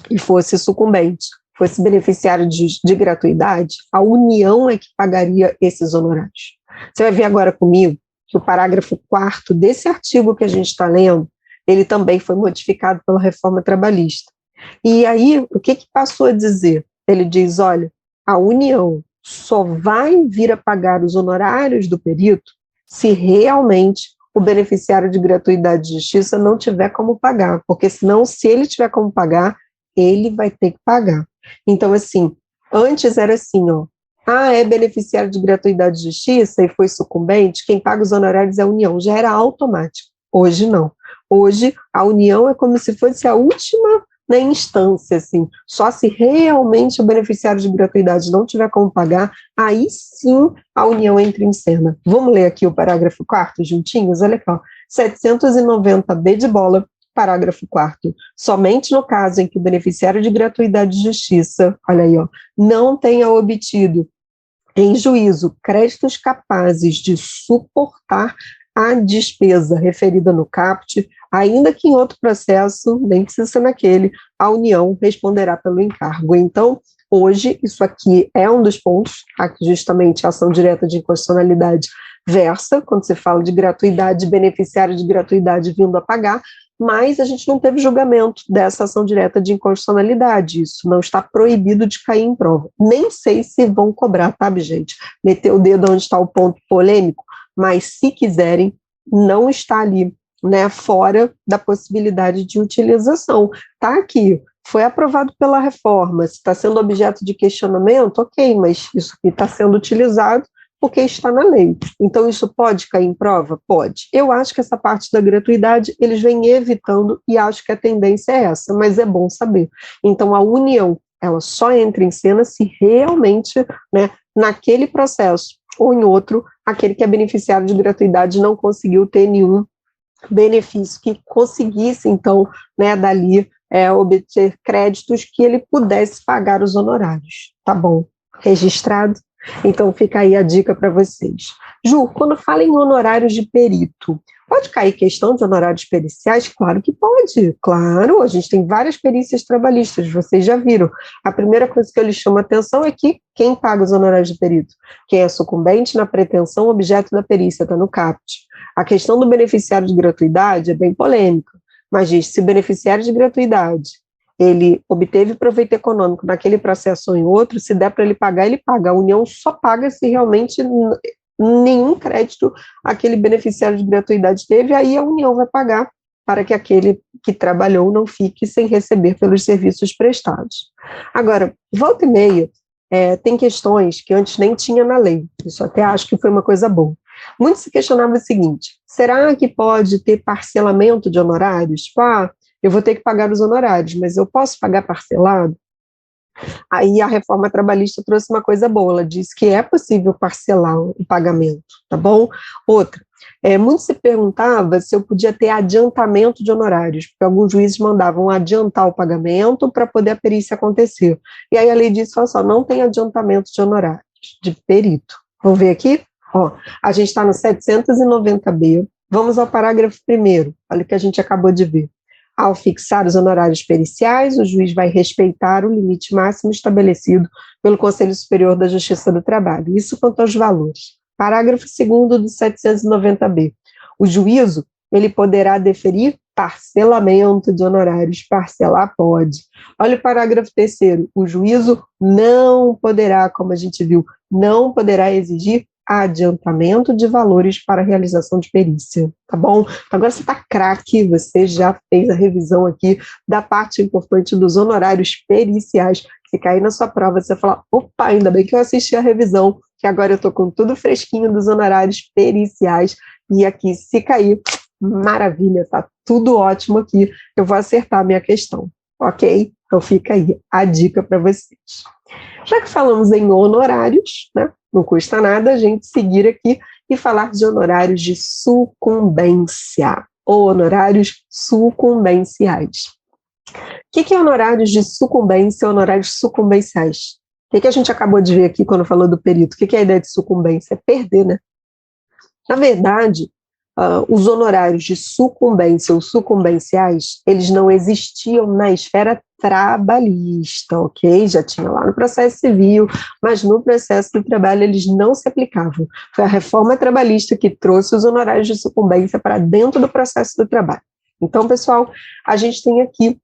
e fosse sucumbente, fosse beneficiário de gratuidade, a União é que pagaria esses honorários. Você vai ver agora comigo que o parágrafo 4º desse artigo que a gente está lendo, ele também foi modificado pela reforma trabalhista. E aí, o que passou a dizer? Ele diz, olha, a União só vai vir a pagar os honorários do perito se realmente o beneficiário de gratuidade de justiça não tiver como pagar, porque senão, se ele tiver como pagar, ele vai ter que pagar. Então, assim, antes era assim, ó, é beneficiário de gratuidade de justiça e foi sucumbente, quem paga os honorários é a União, já era automático. Hoje não. Hoje a União é como se fosse a última, né, instância, assim, só se realmente o beneficiário de gratuidade não tiver como pagar, aí sim a União entra em cena. Vamos ler aqui o parágrafo 4º juntinhos? Olha aqui, ó, 790B de bola, parágrafo 4º, somente no caso em que o beneficiário de gratuidade de justiça, olha aí, ó, não tenha obtido em juízo créditos capazes de suportar a despesa referida no caput, ainda que em outro processo, nem precisa ser naquele, a União responderá pelo encargo. Então, hoje, isso aqui é um dos pontos, aqui justamente a ação direta de inconstitucionalidade versa, quando se fala de gratuidade, beneficiário de gratuidade vindo a pagar, mas a gente não teve julgamento dessa ação direta de inconstitucionalidade, isso não está proibido de cair em prova. Nem sei se vão cobrar, sabe, gente? Meter o dedo onde está o ponto polêmico, mas se quiserem, não está ali, né, fora da possibilidade de utilização. Está aqui, foi aprovado pela reforma, se está sendo objeto de questionamento, ok, mas isso aqui está sendo utilizado porque está na lei. Então, isso pode cair em prova? Pode. Eu acho que essa parte da gratuidade, eles vêm evitando, e acho que a tendência é essa, mas é bom saber. Então, a União, ela só entra em cena se realmente, né, naquele processo, ou em outro, aquele que é beneficiário de gratuidade não conseguiu ter nenhum benefício que conseguisse, então, né, dali, obter créditos que ele pudesse pagar os honorários. Tá bom? Registrado? Então, fica aí a dica para vocês. Ju, quando fala em honorários de perito, pode cair questão de honorários periciais? Claro que pode, claro, a gente tem várias perícias trabalhistas, vocês já viram. A primeira coisa que eu lhes chamo a atenção é que quem paga os honorários de perito? Quem é sucumbente na pretensão objeto da perícia, está no caput. A questão do beneficiário de gratuidade é bem polêmica, mas diz, se beneficiário de gratuidade ele obteve proveito econômico naquele processo ou em outro, se der para ele pagar, ele paga. A União só paga se realmente nenhum crédito aquele beneficiário de gratuidade teve, aí a União vai pagar para que aquele que trabalhou não fique sem receber pelos serviços prestados. Agora, volta e meia, tem questões que antes nem tinha na lei, isso até acho que foi uma coisa boa. Muito se questionava o seguinte, será que pode ter parcelamento de honorários? Tipo, eu vou ter que pagar os honorários, mas eu posso pagar parcelado? Aí a reforma trabalhista trouxe uma coisa boa, ela disse que é possível parcelar o pagamento, tá bom? Outra, muito se perguntava se eu podia ter adiantamento de honorários, porque alguns juízes mandavam adiantar o pagamento para poder a perícia acontecer. E aí a lei disse, olha só, não tem adiantamento de honorários de perito. Vamos ver aqui? Ó, a gente está no 790B, vamos ao parágrafo 1º, olha o que a gente acabou de ver. Ao fixar os honorários periciais, o juiz vai respeitar o limite máximo estabelecido pelo Conselho Superior da Justiça do Trabalho. Isso quanto aos valores. Parágrafo 2º do 790B. O juízo, ele poderá deferir parcelamento de honorários. Parcelar pode. Olha o parágrafo 3º. O juízo não poderá, como a gente viu, não poderá exigir adiantamento de valores para a realização de perícia, tá bom? Agora você está craque, você já fez a revisão aqui da parte importante dos honorários periciais. Se cair na sua prova, você fala, opa, ainda bem que eu assisti a revisão, que agora eu estou com tudo fresquinho dos honorários periciais, e aqui, se cair, maravilha, tá tudo ótimo aqui, eu vou acertar a minha questão, ok? Então fica aí a dica para vocês. Já que falamos em honorários, né, não custa nada a gente seguir aqui e falar de honorários de sucumbência, ou honorários sucumbenciais. O que é honorários de sucumbência, honorários sucumbenciais? O que a gente acabou de ver aqui quando falou do perito? O que é a ideia de sucumbência? É perder, né? Na verdade, os honorários de sucumbência ou sucumbenciais, eles não existiam na esfera trabalhista, ok? Já tinha lá no processo civil, mas no processo do trabalho eles não se aplicavam. Foi a reforma trabalhista que trouxe os honorários de sucumbência para dentro do processo do trabalho. Então, pessoal, a gente tem aqui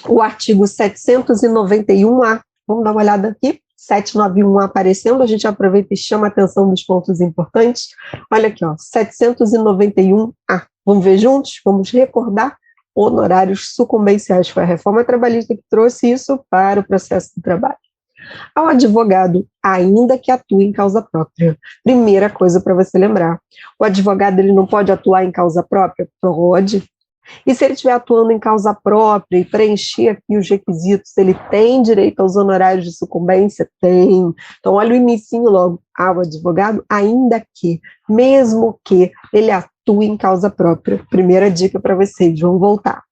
o artigo 791A, vamos dar uma olhada aqui, 791A aparecendo, a gente aproveita e chama a atenção dos pontos importantes. Olha aqui, ó, 791A. Vamos ver juntos? Vamos recordar honorários sucumbenciais. Foi a reforma trabalhista que trouxe isso para o processo do trabalho. Ao advogado, ainda que atue em causa própria. Primeira coisa para você lembrar, o advogado ele não pode atuar em causa própria? Pode. E se ele estiver atuando em causa própria e preencher aqui os requisitos, ele tem direito aos honorários de sucumbência? Tem. Então, olha o inicinho logo. O advogado, ainda que, mesmo que ele atue em causa própria. Primeira dica para vocês, vamos voltar.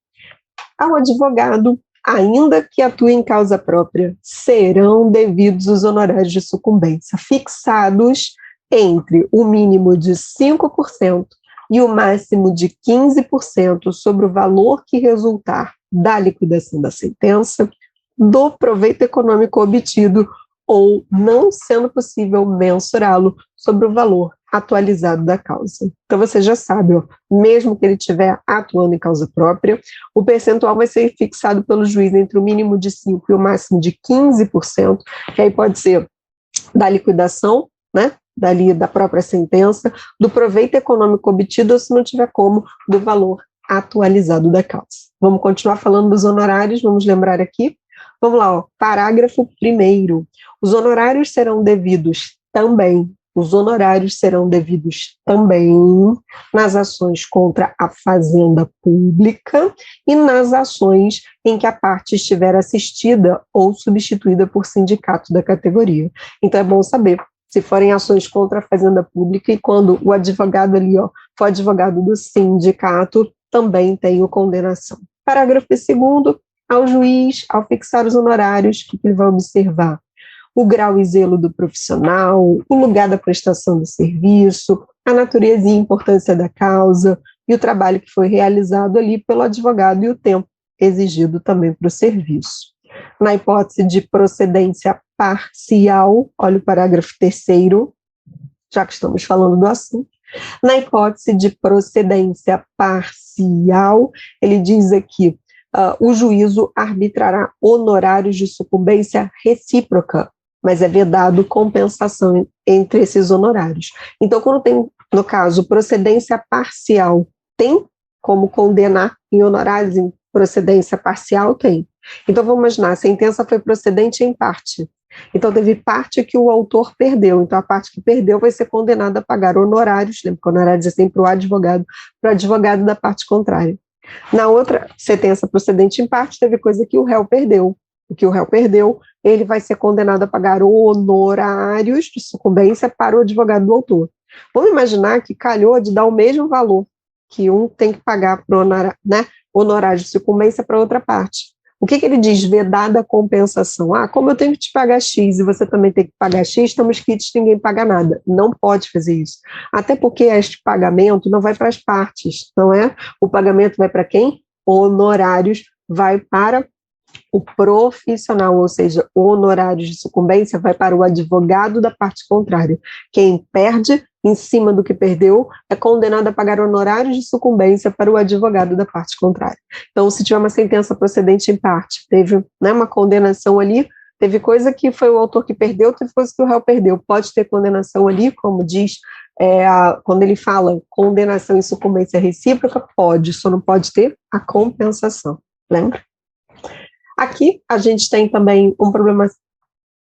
Ao advogado, ainda que atue em causa própria, serão devidos os honorários de sucumbência, fixados entre o mínimo de 5% e o máximo de 15% sobre o valor que resultar da liquidação da sentença, do proveito econômico obtido ou não sendo possível mensurá-lo sobre o valor atualizado da causa. Então você já sabe, ó, mesmo que ele estiver atuando em causa própria, o percentual vai ser fixado pelo juiz entre o mínimo de 5% e o máximo de 15%, que aí pode ser da liquidação, né? Dali da própria sentença, do proveito econômico obtido, ou se não tiver como, do valor atualizado da causa. Vamos continuar falando dos honorários, vamos lembrar aqui. Vamos lá, ó, parágrafo 1º. Os honorários serão devidos também nas ações contra a fazenda pública e nas ações em que a parte estiver assistida ou substituída por sindicato da categoria. Então é bom saber, se forem ações contra a fazenda pública e quando o advogado ali, ó, for advogado do sindicato, também tem o condenação. Parágrafo 2º, ao juiz, ao fixar os honorários, o que ele vai observar? O grau e zelo do profissional, o lugar da prestação do serviço, a natureza e importância da causa e o trabalho que foi realizado ali pelo advogado e o tempo exigido também para o serviço. Na hipótese de procedência parcial, olha o parágrafo 3º, já que estamos falando do assunto, na hipótese de procedência parcial, ele diz aqui, o juízo arbitrará honorários de sucumbência recíproca, mas é vedado compensação entre esses honorários. Então, quando tem, no caso, procedência parcial, tem como condenar em honorários em procedência parcial? Tem. Então, vamos imaginar, a sentença foi procedente em parte. Então, teve parte que o autor perdeu. Então, a parte que perdeu vai ser condenada a pagar honorários, lembra que honorários é sempre para o advogado da parte contrária. Na outra sentença procedente em parte, teve coisa que o réu perdeu. O que o réu perdeu, ele vai ser condenado a pagar honorários de sucumbência para o advogado do autor. Vamos imaginar que calhou de dar o mesmo valor que um tem que pagar para honorário de sucumbência para outra parte. O que ele diz? Vedada a compensação. Como eu tenho que te pagar X e você também tem que pagar X, estamos quites, ninguém paga nada. Não pode fazer isso. Até porque este pagamento não vai para as partes, não é? O pagamento vai para quem? Honorários, vai para o profissional, ou seja, honorários de sucumbência vai para o advogado da parte contrária. Quem perde em cima do que perdeu é condenado a pagar honorários de sucumbência para o advogado da parte contrária. Então, se tiver uma sentença procedente em parte, teve, né, uma condenação ali, teve coisa que foi o autor que perdeu, teve coisa que o réu perdeu. Pode ter condenação ali, como diz, quando ele fala condenação em sucumbência recíproca, pode, só não pode ter a compensação, lembra? Aqui a gente tem também um problema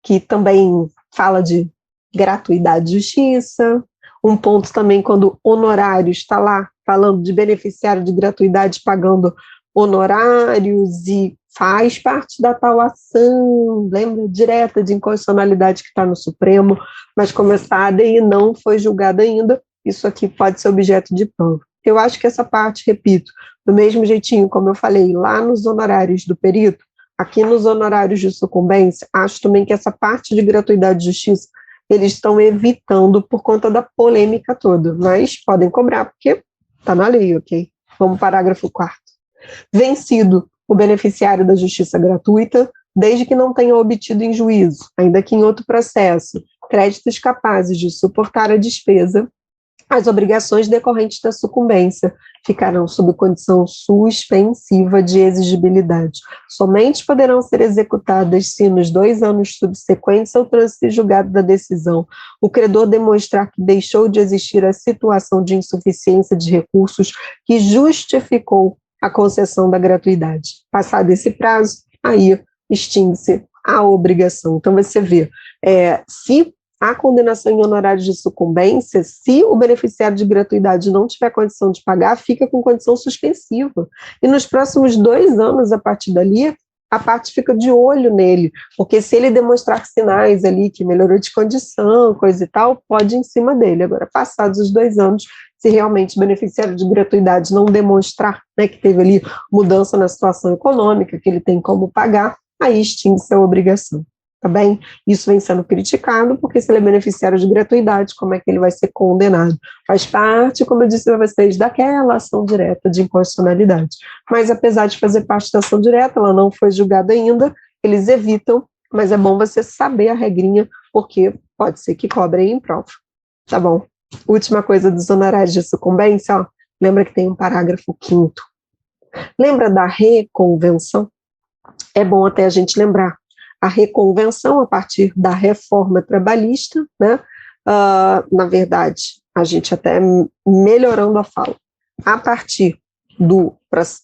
que também fala de gratuidade de justiça, um ponto também quando honorário está lá falando de beneficiário de gratuidade pagando honorários e faz parte da tal ação, lembra, direta de inconstitucionalidade que está no Supremo, mas como essa ADI não foi julgada ainda, isso aqui pode ser objeto de prova. Eu acho que essa parte, repito, do mesmo jeitinho como eu falei lá nos honorários do perito, aqui nos honorários de sucumbência, acho também que essa parte de gratuidade de justiça eles estão evitando por conta da polêmica toda, mas podem cobrar porque está na lei, ok? Vamos ao parágrafo 4º. Vencido o beneficiário da justiça gratuita, desde que não tenha obtido em juízo, ainda que em outro processo, créditos capazes de suportar a despesa, as obrigações decorrentes da sucumbência ficarão sob condição suspensiva de exigibilidade. Somente poderão ser executadas se, nos 2 anos subsequentes ao trânsito julgado da decisão, o credor demonstrar que deixou de existir a situação de insuficiência de recursos que justificou a concessão da gratuidade. Passado esse prazo, aí extingue-se a obrigação. Então, você vê, se a condenação em honorários de sucumbência, se o beneficiário de gratuidade não tiver condição de pagar, fica com condição suspensiva. E nos próximos 2 anos, a partir dali, a parte fica de olho nele, porque se ele demonstrar sinais ali que melhorou de condição, coisa e tal, pode ir em cima dele. Agora, passados os 2 anos, se realmente o beneficiário de gratuidade não demonstrar, né, que teve ali mudança na situação econômica, que ele tem como pagar, aí extingue-se a obrigação. Tá bem? Isso vem sendo criticado, porque se ele é beneficiário de gratuidade, como é que ele vai ser condenado? Faz parte, como eu disse para vocês, daquela ação direta de inconstitucionalidade. Mas apesar de fazer parte da ação direta, ela não foi julgada ainda, eles evitam, mas é bom você saber a regrinha, porque pode ser que cobrem em prova. Tá bom? Última coisa dos honorários de sucumbência, ó, lembra que tem um parágrafo 5º. Lembra da reconvenção? É bom até a gente lembrar. A reconvenção, a partir da reforma trabalhista, né? Na verdade, a gente até melhorando a fala, a partir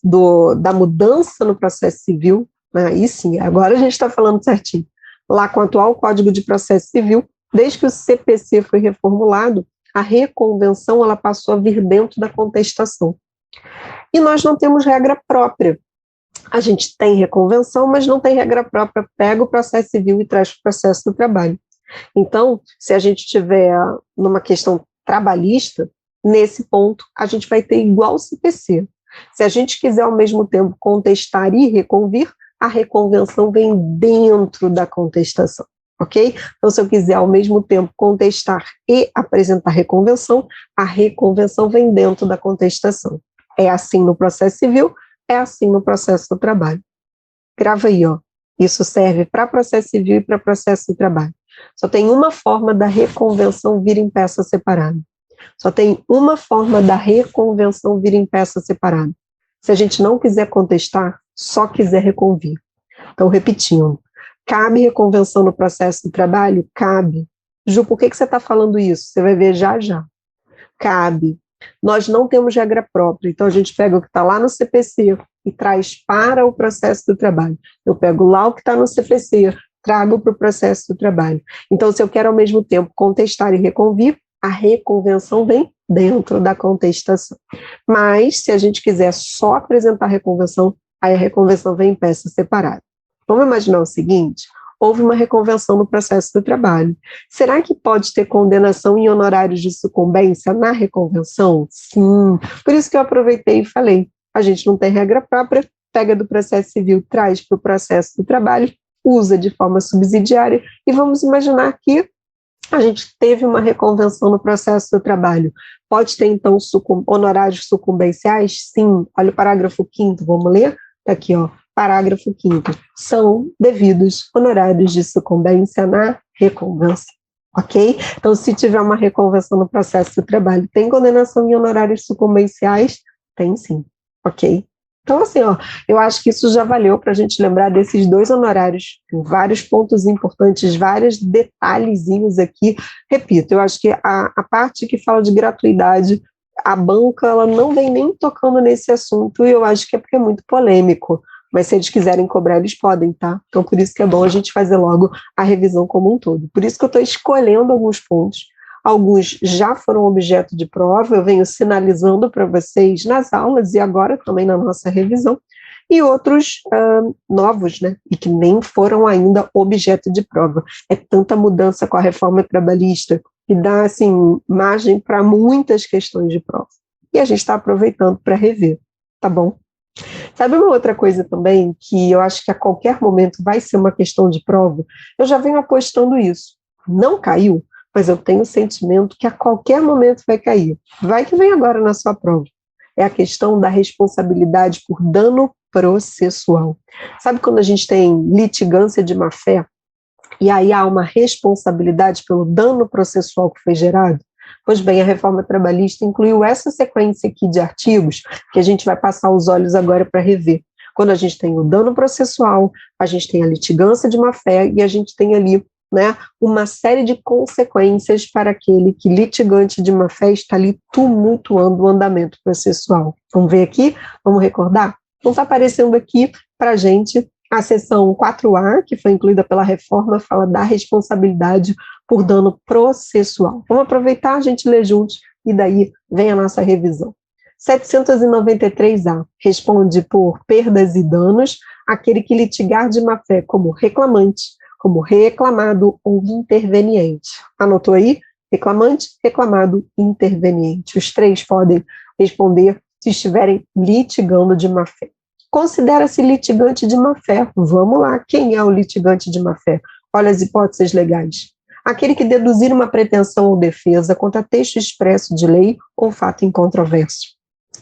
da mudança no processo civil, né? Aí sim, agora a gente está falando certinho, lá com o atual Código de Processo Civil, desde que o CPC foi reformulado, a reconvenção ela passou a vir dentro da contestação. E nós não temos regra própria. A gente tem reconvenção, mas não tem regra própria, pega o processo civil e traz para o processo do trabalho. Então, se a gente tiver numa questão trabalhista, nesse ponto, a gente vai ter igual o CPC. Se a gente quiser, ao mesmo tempo, contestar e reconvir, a reconvenção vem dentro da contestação, ok? Então, se eu quiser, ao mesmo tempo, contestar e apresentar reconvenção, a reconvenção vem dentro da contestação. É assim no processo civil, é assim no processo do trabalho. Grava aí, ó. Isso serve para processo civil e para processo do trabalho. Só tem uma forma da reconvenção vir em peça separada. Só tem uma forma da reconvenção vir em peça separada. Se a gente não quiser contestar, só quiser reconvir. Então, repetindo, cabe reconvenção no processo do trabalho? Cabe. Ju, por que você está falando isso? Você vai ver já já. Cabe. Nós não temos regra própria, então a gente pega o que está lá no CPC e traz para o processo do trabalho. Eu pego lá o que está no CPC, trago para o processo do trabalho. Então, se eu quero ao mesmo tempo contestar e reconvir, a reconvenção vem dentro da contestação. Mas, se a gente quiser só apresentar a reconvenção, aí a reconvenção vem em peça separada. Vamos imaginar o seguinte: houve uma reconvenção no processo do trabalho. Será que pode ter condenação em honorários de sucumbência na reconvenção? Sim. Por isso que eu aproveitei e falei, a gente não tem regra própria, pega do processo civil, traz para o processo do trabalho, usa de forma subsidiária, e vamos imaginar que a gente teve uma reconvenção no processo do trabalho. Pode ter, então, honorários sucumbenciais? Sim. Olha o parágrafo 5º, vamos ler? Está aqui, ó, parágrafo 5º. São devidos honorários de sucumbência na reconvenção. Ok? Então, se tiver uma reconvenção no processo do trabalho, tem condenação em honorários sucumbenciais? Tem sim. Ok? Então, assim, ó, eu acho que isso já valeu para a gente lembrar desses 2 honorários. Tem vários pontos importantes, vários detalhezinhos aqui. Repito, eu acho que a parte que fala de gratuidade, a banca, ela não vem nem tocando nesse assunto, e eu acho que é porque é muito polêmico. Mas se eles quiserem cobrar, eles podem, tá? Então, por isso que é bom a gente fazer logo a revisão como um todo. Por isso que eu estou escolhendo alguns pontos. Alguns já foram objeto de prova, eu venho sinalizando para vocês nas aulas e agora também na nossa revisão, e outros novos, né, e que nem foram ainda objeto de prova. É tanta mudança com a reforma trabalhista que dá, assim, margem para muitas questões de prova. E a gente está aproveitando para rever, tá bom? Sabe uma outra coisa também, que eu acho que a qualquer momento vai ser uma questão de prova? Eu já venho apostando isso. Não caiu, mas eu tenho o sentimento que a qualquer momento vai cair. Vai que vem agora na sua prova. É a questão da responsabilidade por dano processual. Sabe quando a gente tem litigância de má-fé, e aí há uma responsabilidade pelo dano processual que foi gerado? Pois bem, a reforma trabalhista incluiu essa sequência aqui de artigos que a gente vai passar os olhos agora para rever. Quando a gente tem o dano processual, a gente tem a litigância de má-fé e a gente tem ali, né, uma série de consequências para aquele que litigante de má-fé está ali tumultuando o andamento processual. Vamos ver aqui? Vamos recordar? Então está aparecendo aqui para a gente a seção 4A, que foi incluída pela reforma, fala da responsabilidade por dano processual. Vamos aproveitar, a gente lê juntos, e daí vem a nossa revisão. 793A responde por perdas e danos aquele que litigar de má-fé como reclamante, como reclamado ou interveniente. Anotou aí? Reclamante, reclamado, interveniente. Os 3 podem responder se estiverem litigando de má-fé. Considera-se litigante de má-fé. Vamos lá, quem é o litigante de má-fé? Olha as hipóteses legais. Aquele que deduzir uma pretensão ou defesa contra texto expresso de lei ou fato incontroverso.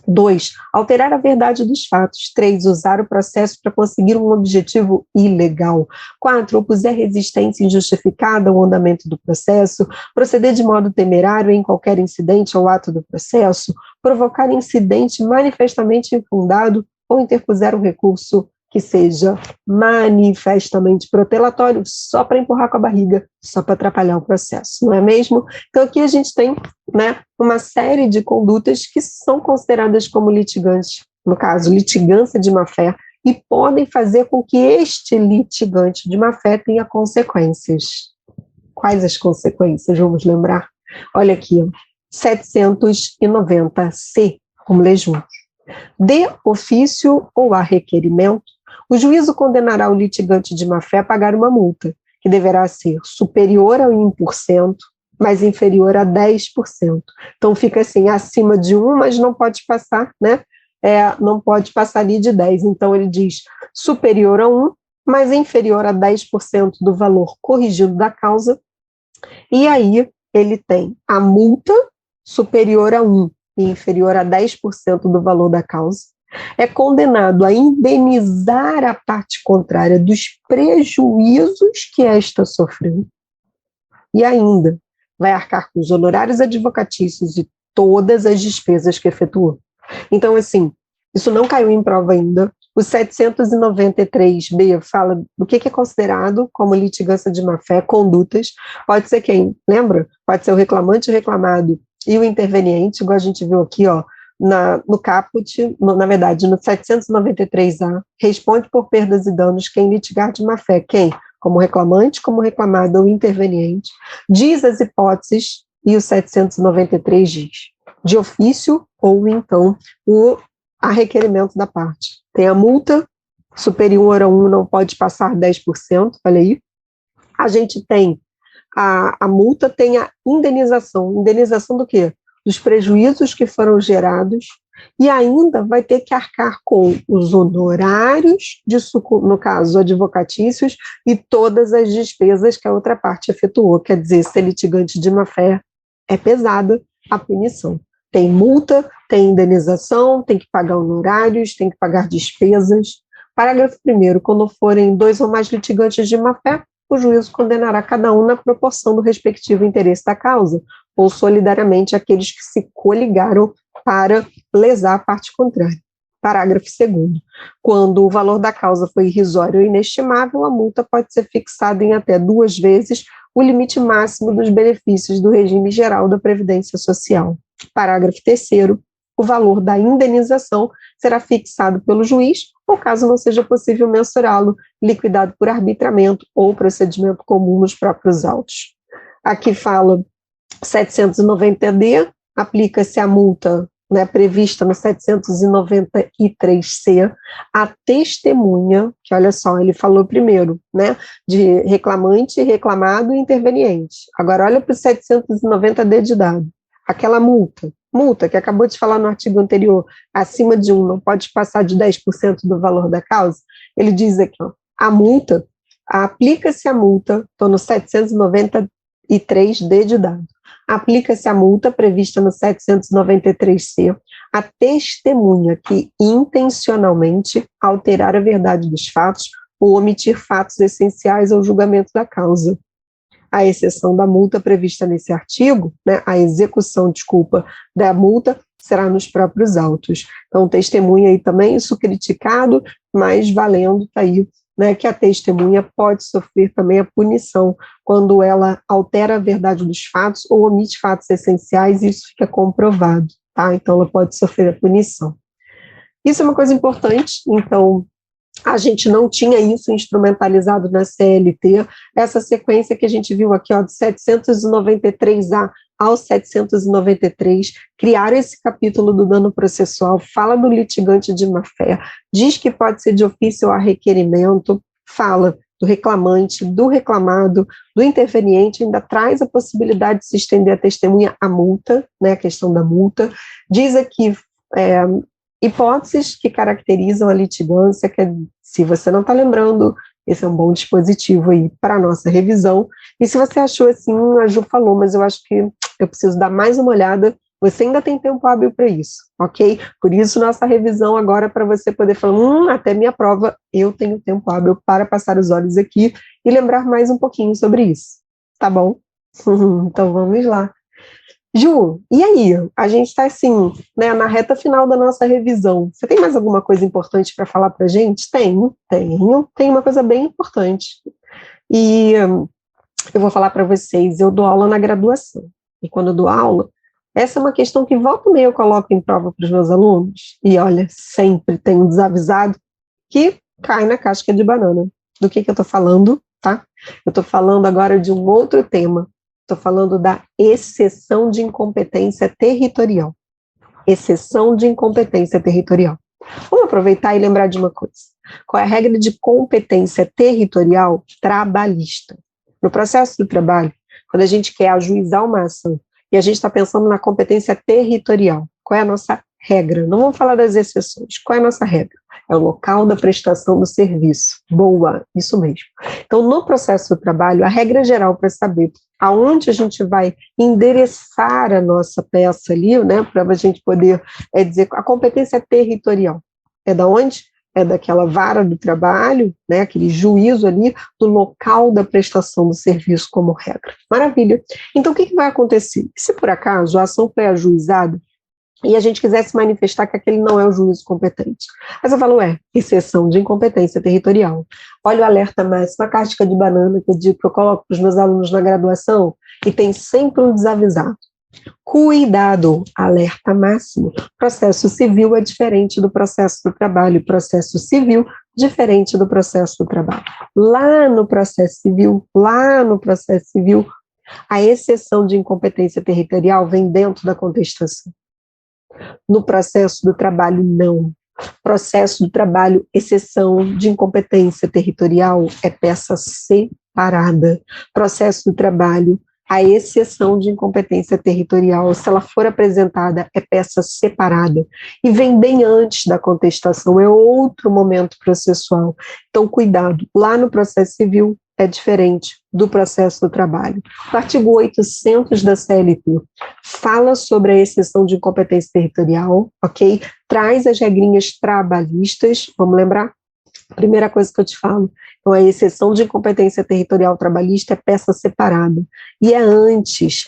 2. Alterar a verdade dos fatos. 3. Usar o processo para conseguir um objetivo ilegal. 4. Opuser resistência injustificada ao andamento do processo. Proceder de modo temerário em qualquer incidente ou ato do processo. Provocar incidente manifestamente infundado ou interpuser um recurso que seja manifestamente protelatório, só para empurrar com a barriga, só para atrapalhar o processo, não é mesmo? Então aqui a gente tem, né, uma série de condutas que são consideradas como litigantes, no caso, litigância de má-fé, e podem fazer com que este litigante de má-fé tenha consequências. Quais as consequências? Vamos lembrar? Olha aqui, 790C, vamos ler juntos. De ofício ou a requerimento, o juízo condenará o litigante de má-fé a pagar uma multa, que deverá ser superior a 1%, mas inferior a 10%. Então fica assim, acima de 1, mas não pode passar, né? Não pode passar ali de 10. Então ele diz superior a 1, mas inferior a 10% do valor corrigido da causa. E aí ele tem a multa superior a 1 e inferior a 10% do valor da causa, é condenado a indenizar a parte contrária dos prejuízos que esta sofreu, e ainda vai arcar com os honorários advocatícios e todas as despesas que efetuou. Então, assim, isso não caiu em prova ainda. O 793B fala do que é considerado como litigância de má-fé, condutas. Pode ser quem? Lembra? Pode ser o reclamante, o reclamado e o interveniente, igual a gente viu aqui, ó, no caput, na verdade, no 793A, responde por perdas e danos quem litigar de má-fé. Quem? Como reclamante, como reclamado ou interveniente. Diz as hipóteses, e o 793 diz, de ofício ou então a requerimento da parte. Tem a multa, superior a 1 não pode passar 10%, olha aí. A gente tem a multa, tem a indenização. Indenização do quê? Dos prejuízos que foram gerados e ainda vai ter que arcar com os honorários, no caso, advocatícios, e todas as despesas que a outra parte efetuou. Quer dizer, ser litigante de má-fé é pesada a punição. Tem multa, tem indenização, tem que pagar honorários, tem que pagar despesas. Parágrafo 1º, quando forem 2 ou mais litigantes de má-fé, o juízo condenará cada um na proporção do respectivo interesse da causa, ou solidariamente aqueles que se coligaram para lesar a parte contrária. Parágrafo 2º. Quando o valor da causa foi irrisório ou inestimável, a multa pode ser fixada em até 2 vezes o limite máximo dos benefícios do regime geral da Previdência Social. Parágrafo 3º. O valor da indenização será fixado pelo juiz, ou caso não seja possível mensurá-lo, liquidado por arbitramento ou procedimento comum nos próprios autos. Aqui fala 790D, aplica-se a multa, né, prevista no 793C, a testemunha, que olha só, ele falou primeiro, né, de reclamante, reclamado e interveniente. Agora olha para o 790D de dado. Aquela multa que acabou de falar no artigo anterior, acima de 1, não pode passar de 10% do valor da causa, ele diz aqui, ó, a multa, aplica-se a multa, estou no 793D de dado, aplica-se a multa prevista no 793C a testemunha que intencionalmente alterar a verdade dos fatos ou omitir fatos essenciais ao julgamento da causa. A exceção da multa prevista nesse artigo, né, a execução, da multa será nos próprios autos. Então, testemunha aí também, isso criticado, mas valendo tá aí, né, que a testemunha pode sofrer também a punição quando ela altera a verdade dos fatos ou omite fatos essenciais, e isso fica comprovado, tá? Então, ela pode sofrer a punição. Isso é uma coisa importante, então, a gente não tinha isso instrumentalizado na CLT, essa sequência que a gente viu aqui, ó, de 793A ao 793, criaram esse capítulo do dano processual, fala do litigante de má-fé, diz que pode ser de ofício ou a requerimento, fala do reclamante, do reclamado, do interveniente, ainda traz a possibilidade de se estender a testemunha à multa, né, a questão da multa, diz aqui hipóteses que caracterizam a litigância, que se você não está lembrando, esse é um bom dispositivo aí para a nossa revisão, e se você achou assim, a Ju falou, mas eu acho que eu preciso dar mais uma olhada, você ainda tem tempo hábil para isso, ok? Por isso, nossa revisão agora para você poder falar, até minha prova, eu tenho tempo hábil para passar os olhos aqui e lembrar mais um pouquinho sobre isso, tá bom? Então vamos lá. Ju, e aí? A gente está assim, né, na reta final da nossa revisão. Você tem mais alguma coisa importante para falar para a gente? Tenho uma coisa bem importante. E eu vou falar para vocês, eu dou aula na graduação. E quando eu dou aula, essa é uma questão que volta e meia eu coloco em prova para os meus alunos, e olha, sempre tem um desavisado que cai na casca de banana. Do que eu estou falando, tá? Eu estou falando agora de um outro tema. Estou falando da exceção de incompetência territorial. Exceção de incompetência territorial. Vamos aproveitar e lembrar de uma coisa. Qual é a regra de competência territorial trabalhista? No processo do trabalho, quando a gente quer ajuizar uma ação e a gente está pensando na competência territorial, qual é a nossa regra? Não vamos falar das exceções. Qual é a nossa regra? É o local da prestação do serviço. Boa, isso mesmo. Então, no processo do trabalho, a regra geral para saber aonde a gente vai endereçar a nossa peça ali, né, para a gente poder dizer a competência territorial. É da onde? É daquela vara do trabalho, né, aquele juízo ali do local da prestação do serviço como regra. Maravilha. Então, o que vai acontecer? Se por acaso a ação foi ajuizada e a gente quisesse manifestar que aquele não é o juízo competente. Aí você fala, exceção de incompetência territorial. Olha o alerta máximo, a casca de banana que eu digo que eu coloco para os meus alunos na graduação, e tem sempre um desavisado. Cuidado, alerta máximo. Processo civil é diferente do processo do trabalho, processo civil diferente do processo do trabalho. Lá no processo civil, a exceção de incompetência territorial vem dentro da contestação. No processo do trabalho, não. Processo do trabalho, exceção de incompetência territorial é peça separada. Processo do trabalho, A exceção de incompetência territorial, se ela for apresentada, é peça separada e vem bem antes da contestação, é outro momento processual. Então, cuidado, lá no processo civil é diferente do processo do trabalho. O artigo 800 da CLT fala sobre a exceção de incompetência territorial, ok? Traz as regrinhas trabalhistas, vamos lembrar? Primeira coisa que eu te falo, então a exceção de incompetência territorial trabalhista é peça separada, e é antes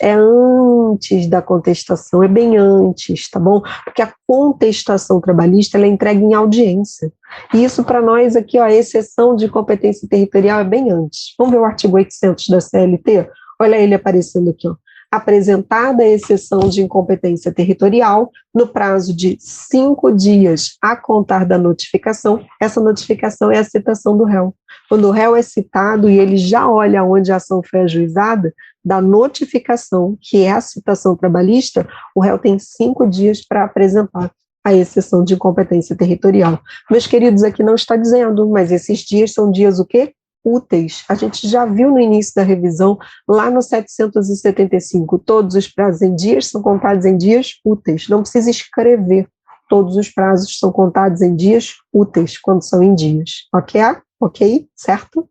da contestação, é bem antes, tá bom? Porque a contestação trabalhista, ela é entregue em audiência, e isso para nós aqui, ó, a exceção de incompetência territorial é bem antes. Vamos ver o artigo 800 da CLT? Olha ele aparecendo aqui, ó. Apresentada a exceção de incompetência territorial, no prazo de 5 dias a contar da notificação, essa notificação é a citação do réu. Quando o réu é citado e ele já olha onde a ação foi ajuizada, da notificação, que é a citação trabalhista, o réu tem 5 dias para apresentar a exceção de incompetência territorial. Meus queridos, aqui não está dizendo, mas esses dias são dias o quê? Úteis. A gente já viu no início da revisão, lá no 775, todos os prazos em dias são contados em dias úteis. Não precisa escrever. Todos os prazos são contados em dias úteis, quando são em dias. Ok? Ok? Certo?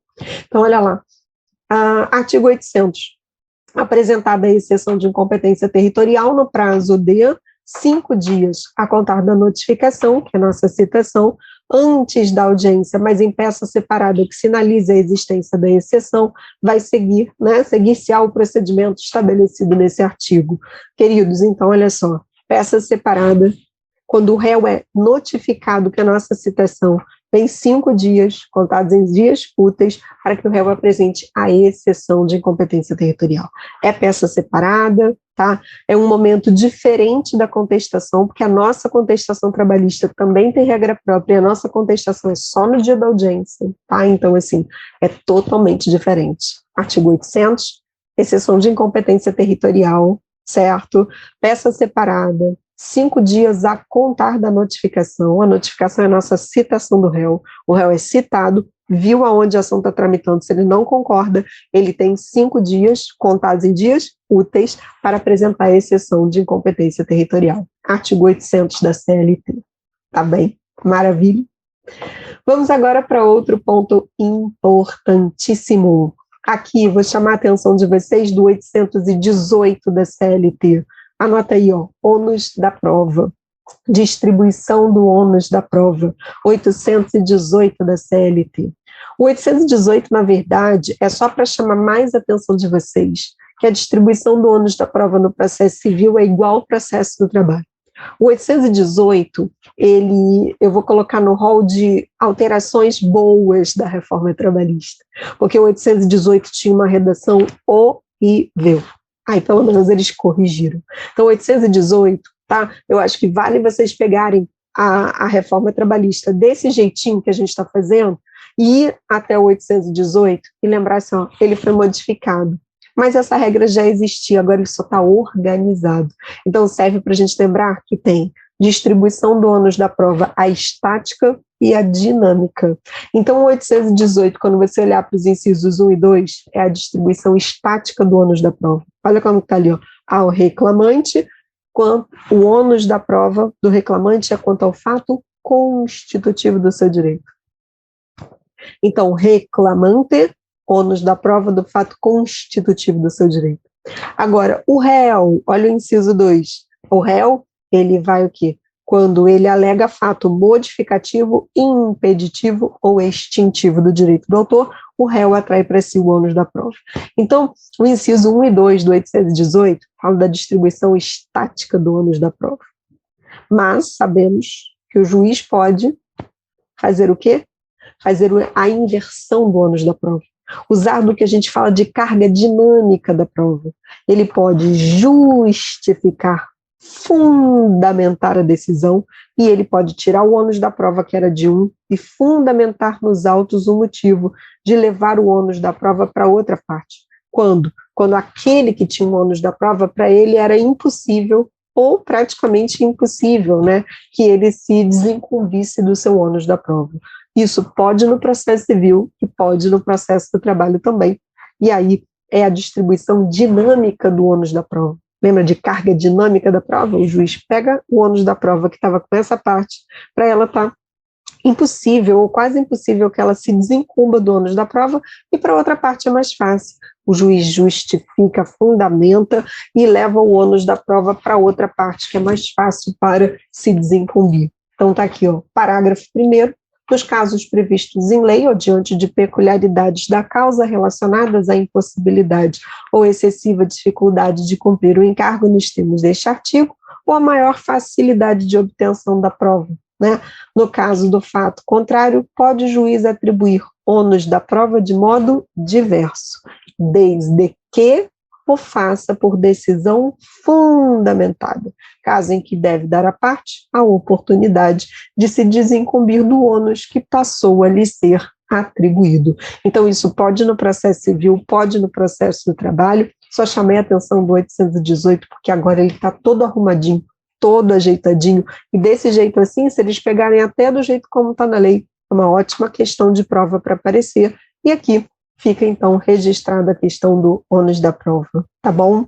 Então, olha lá. Artigo 800. Apresentada a exceção de incompetência territorial no prazo de 5 dias a contar da notificação, que é a nossa citação, antes da audiência, mas em peça separada que sinalize a existência da exceção, vai seguir, né, seguir-se-á o procedimento estabelecido nesse artigo. Queridos, então, olha só, peça separada, quando o réu é notificado que a nossa citação tem 5 dias, contados em dias úteis, para que o réu apresente a exceção de incompetência territorial. É peça separada, tá? É um momento diferente da contestação, porque a nossa contestação trabalhista também tem regra própria, e a nossa contestação é só no dia da audiência, tá? Então, assim, é totalmente diferente. Artigo 800, exceção de incompetência territorial, certo? Peça separada, 5 dias a contar da notificação. A notificação é a nossa citação do réu. O réu é citado, viu aonde a ação está tramitando, se ele não concorda, ele tem 5 dias, contados em dias úteis, para apresentar a exceção de incompetência territorial. Artigo 800 da CLT. Tá bem? Maravilha. Vamos agora para outro ponto importantíssimo. Aqui, vou chamar a atenção de vocês do 818 da CLT. Anota aí, ó, ônus da prova, distribuição do ônus da prova, 818 da CLT. O 818, na verdade, é só para chamar mais a atenção de vocês, que a distribuição do ônus da prova no processo civil é igual ao processo do trabalho. O 818, eu vou colocar no rol de alterações boas da reforma trabalhista, porque o 818 tinha uma redação horrível. Aí, pelo menos, eles corrigiram. Então, 818, tá? Eu acho que vale vocês pegarem a reforma trabalhista desse jeitinho que a gente está fazendo e ir até o 818 e lembrar assim, ó, ele foi modificado. Mas essa regra já existia, agora ele só está organizado. Então, serve para a gente lembrar que tem distribuição do ônus da prova, a estática e a dinâmica. Então, o 818, quando você olhar para os incisos 1 e 2, é a distribuição estática do ônus da prova. Olha como está ali, ó, ao reclamante, o ônus da prova do reclamante é quanto ao fato constitutivo do seu direito. Então, reclamante, ônus da prova do fato constitutivo do seu direito. Agora, o réu, olha o inciso 2, o réu, ele vai o quê? Quando ele alega fato modificativo, impeditivo ou extintivo do direito do autor, o réu atrai para si o ônus da prova. Então, o inciso 1 e 2 do 818 fala da distribuição estática do ônus da prova. Mas sabemos que o juiz pode fazer o quê? Fazer a inversão do ônus da prova. Usar do que a gente fala de carga dinâmica da prova. Ele pode justificar, fundamentar a decisão, e ele pode tirar o ônus da prova, que era de um, e fundamentar nos autos o motivo de levar o ônus da prova para outra parte. Quando? Quando aquele que tinha o ônus da prova, para ele era impossível, ou praticamente impossível, né, que ele se desincumbisse do seu ônus da prova. Isso pode no processo civil e pode no processo do trabalho também. E aí, é a distribuição dinâmica do ônus da prova. Lembra de carga dinâmica da prova? O juiz pega o ônus da prova que estava com essa parte, para ela estar impossível, ou quase impossível, que ela se desincumba do ônus da prova, e para outra parte é mais fácil. O juiz justifica, fundamenta e leva o ônus da prova para outra parte, que é mais fácil para se desincumbir. Então está aqui, ó, parágrafo 1º. Nos casos previstos em lei ou diante de peculiaridades da causa relacionadas à impossibilidade ou excessiva dificuldade de cumprir o encargo nos termos deste artigo, ou a maior facilidade de obtenção da prova, né? No caso do fato contrário, pode o juiz atribuir ônus da prova de modo diverso, desde que o faça por decisão fundamentada, caso em que deve dar à parte a oportunidade de se desincumbir do ônus que passou a lhe ser atribuído. Então, isso pode no processo civil, pode no processo do trabalho. Só chamei a atenção do 818, porque agora ele está todo arrumadinho, todo ajeitadinho, e desse jeito assim, se eles pegarem até do jeito como está na lei, é uma ótima questão de prova para aparecer. E aqui fica, então, registrada a questão do ônus da prova, tá bom?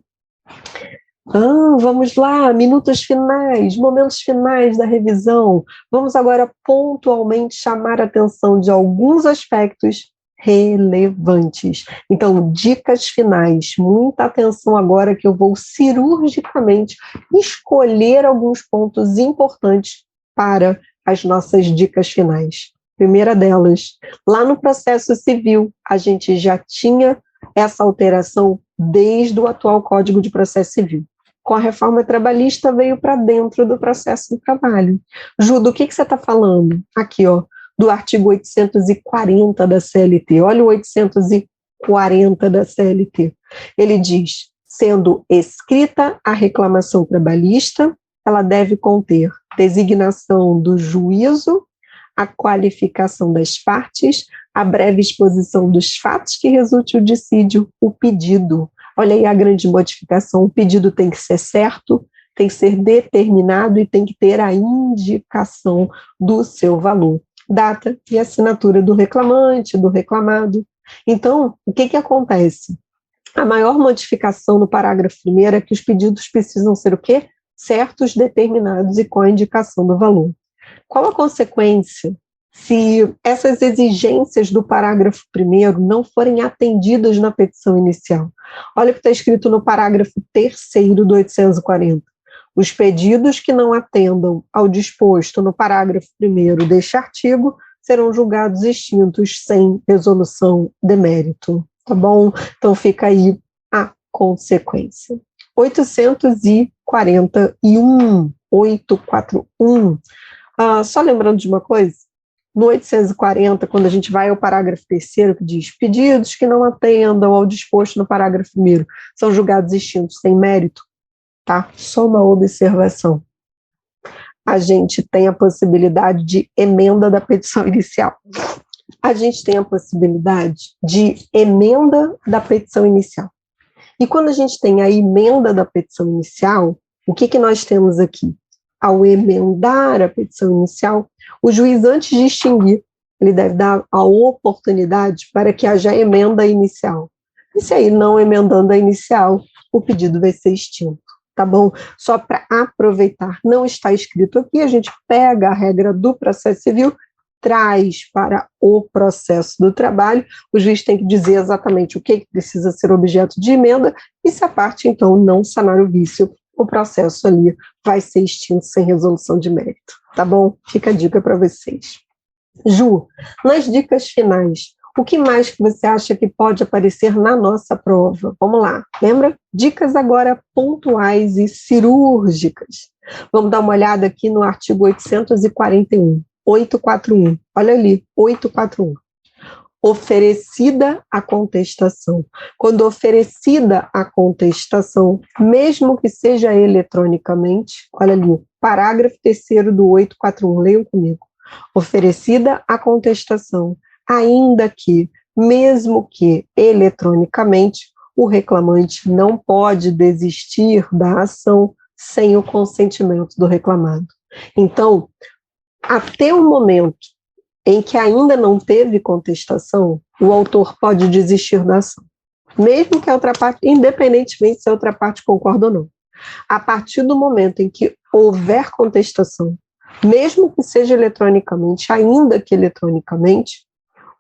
Vamos lá, minutos finais, momentos finais da revisão. Vamos agora pontualmente chamar a atenção de alguns aspectos relevantes. Então, dicas finais. Muita atenção agora que eu vou cirurgicamente escolher alguns pontos importantes para as nossas dicas finais. Primeira delas, lá no processo civil, a gente já tinha essa alteração desde o atual Código de Processo Civil. Com a reforma trabalhista, veio para dentro do processo do trabalho. Ju, do que você está falando? Aqui, ó, do artigo 840 da CLT. Olha o 840 da CLT. Ele diz, sendo escrita a reclamação trabalhista, ela deve conter designação do juízo, a qualificação das partes, a breve exposição dos fatos que resulte o dissídio, o pedido. Olha aí a grande modificação, o pedido tem que ser certo, tem que ser determinado e tem que ter a indicação do seu valor. Data e assinatura do reclamante, do reclamado. Então, o que acontece? A maior modificação no parágrafo 1º é que os pedidos precisam ser o quê? Certos, determinados e com a indicação do valor. Qual a consequência se essas exigências do parágrafo 1º não forem atendidas na petição inicial? Olha o que está escrito no parágrafo 3º do 840. Os pedidos que não atendam ao disposto no parágrafo 1º deste artigo serão julgados extintos sem resolução de mérito. Tá bom? Então fica aí a consequência. 841. Só lembrando de uma coisa, no 840, quando a gente vai ao parágrafo 3º, que diz pedidos que não atendam ao disposto no parágrafo 1º são julgados extintos sem mérito, tá? Só uma observação. A gente tem a possibilidade de emenda da petição inicial. A gente tem a possibilidade de emenda da petição inicial. E quando a gente tem a emenda da petição inicial, o que nós temos aqui? Ao emendar a petição inicial, o juiz, antes de extinguir, ele deve dar a oportunidade para que haja emenda inicial. E se aí não emendando a inicial, o pedido vai ser extinto, tá bom? Só para aproveitar, não está escrito aqui, a gente pega a regra do processo civil, traz para o processo do trabalho, o juiz tem que dizer exatamente o que precisa ser objeto de emenda, e se a parte, então, não sanar o vício, o processo ali vai ser extinto sem resolução de mérito, tá bom? Fica a dica para vocês. Ju, nas dicas finais, o que mais que você acha que pode aparecer na nossa prova? Vamos lá, lembra? Dicas agora pontuais e cirúrgicas. Vamos dar uma olhada aqui no artigo 841. 841, olha ali, 841. Oferecida a contestação. Quando oferecida a contestação, mesmo que seja eletronicamente, olha ali, parágrafo 3º do 841, leiam comigo. Oferecida a contestação, ainda que, mesmo que eletronicamente, o reclamante não pode desistir da ação sem o consentimento do reclamado. Então, até o momento em que ainda não teve contestação, o autor pode desistir da ação. mesmo que a outra parte, independentemente se a outra parte concorda ou não. A partir do momento em que houver contestação, mesmo que seja eletronicamente, ainda que eletronicamente,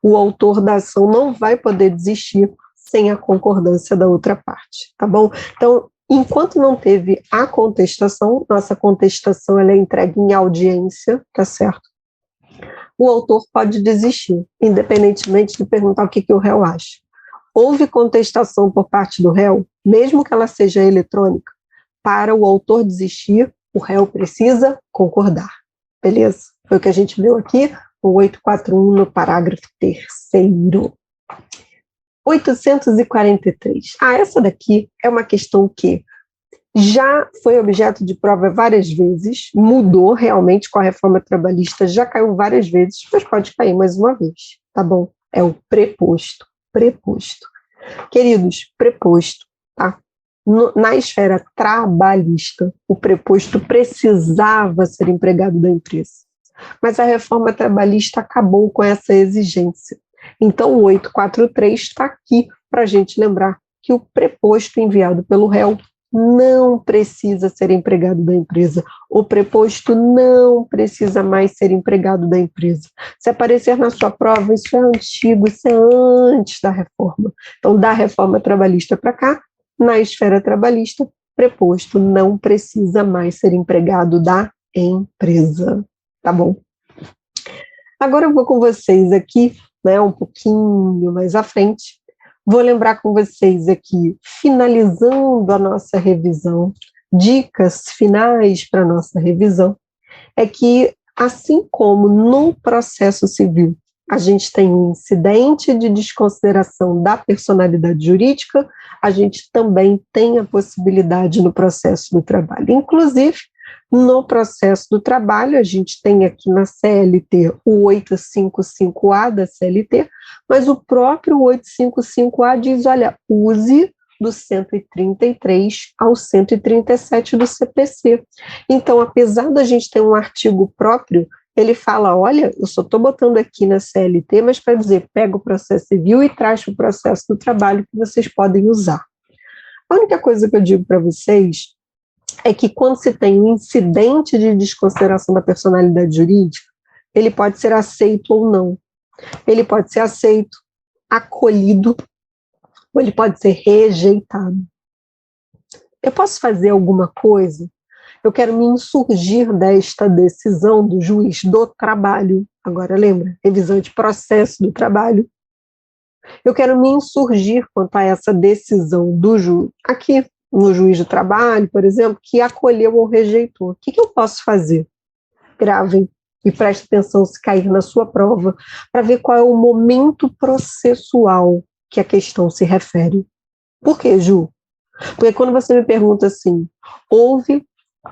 o autor da ação não vai poder desistir sem a concordância da outra parte, tá bom? Então, enquanto não teve a contestação, nossa contestação ela é entregue em audiência, tá certo? O autor pode desistir, independentemente de perguntar o que o réu acha. Houve contestação por parte do réu, mesmo que ela seja eletrônica, para o autor desistir, o réu precisa concordar, beleza? Foi o que a gente viu aqui, o 841 no parágrafo 3º. 843. Essa daqui é uma questão que já foi objeto de prova várias vezes, mudou realmente com a reforma trabalhista, já caiu várias vezes, mas pode cair mais uma vez, tá bom? É o preposto. Preposto. Queridos, preposto, tá? Na esfera trabalhista, o preposto precisava ser empregado da empresa. Mas a reforma trabalhista acabou com essa exigência. Então, o 843 está aqui para a gente lembrar que o preposto enviado pelo réu não precisa ser empregado da empresa. O preposto não precisa mais ser empregado da empresa. Se aparecer na sua prova, isso é antigo, isso é antes da reforma. Então, da reforma trabalhista para cá, na esfera trabalhista, preposto não precisa mais ser empregado da empresa. Tá bom? Agora eu vou com vocês aqui, né, um pouquinho mais à frente. Vou lembrar com vocês aqui, finalizando a nossa revisão, dicas finais para a nossa revisão, é que, assim como no processo civil, a gente tem um incidente de desconsideração da personalidade jurídica, a gente também tem a possibilidade no processo do trabalho. Inclusive, no processo do trabalho, a gente tem aqui na CLT o 855A da CLT, mas o próprio 855A diz, olha, use do 133 ao 137 do CPC. Então, apesar da gente ter um artigo próprio, ele fala, olha, eu só estou botando aqui na CLT, mas para dizer, pega o processo civil e traz para o processo do trabalho que vocês podem usar. A única coisa que eu digo para vocês é que quando se tem um incidente de desconsideração da personalidade jurídica, ele pode ser aceito ou não. Ele pode ser aceito, acolhido, ou ele pode ser rejeitado. Eu posso fazer alguma coisa? Eu quero me insurgir desta decisão do juiz do trabalho. Agora lembra, revisão de processo do trabalho. Eu quero me insurgir quanto a essa decisão do juiz. Aqui, no juiz do trabalho, por exemplo, que acolheu ou rejeitou. O que eu posso fazer? Gravem e prestem atenção se cair na sua prova, para ver qual é o momento processual que a questão se refere. Por quê, Ju? Porque quando você me pergunta assim, houve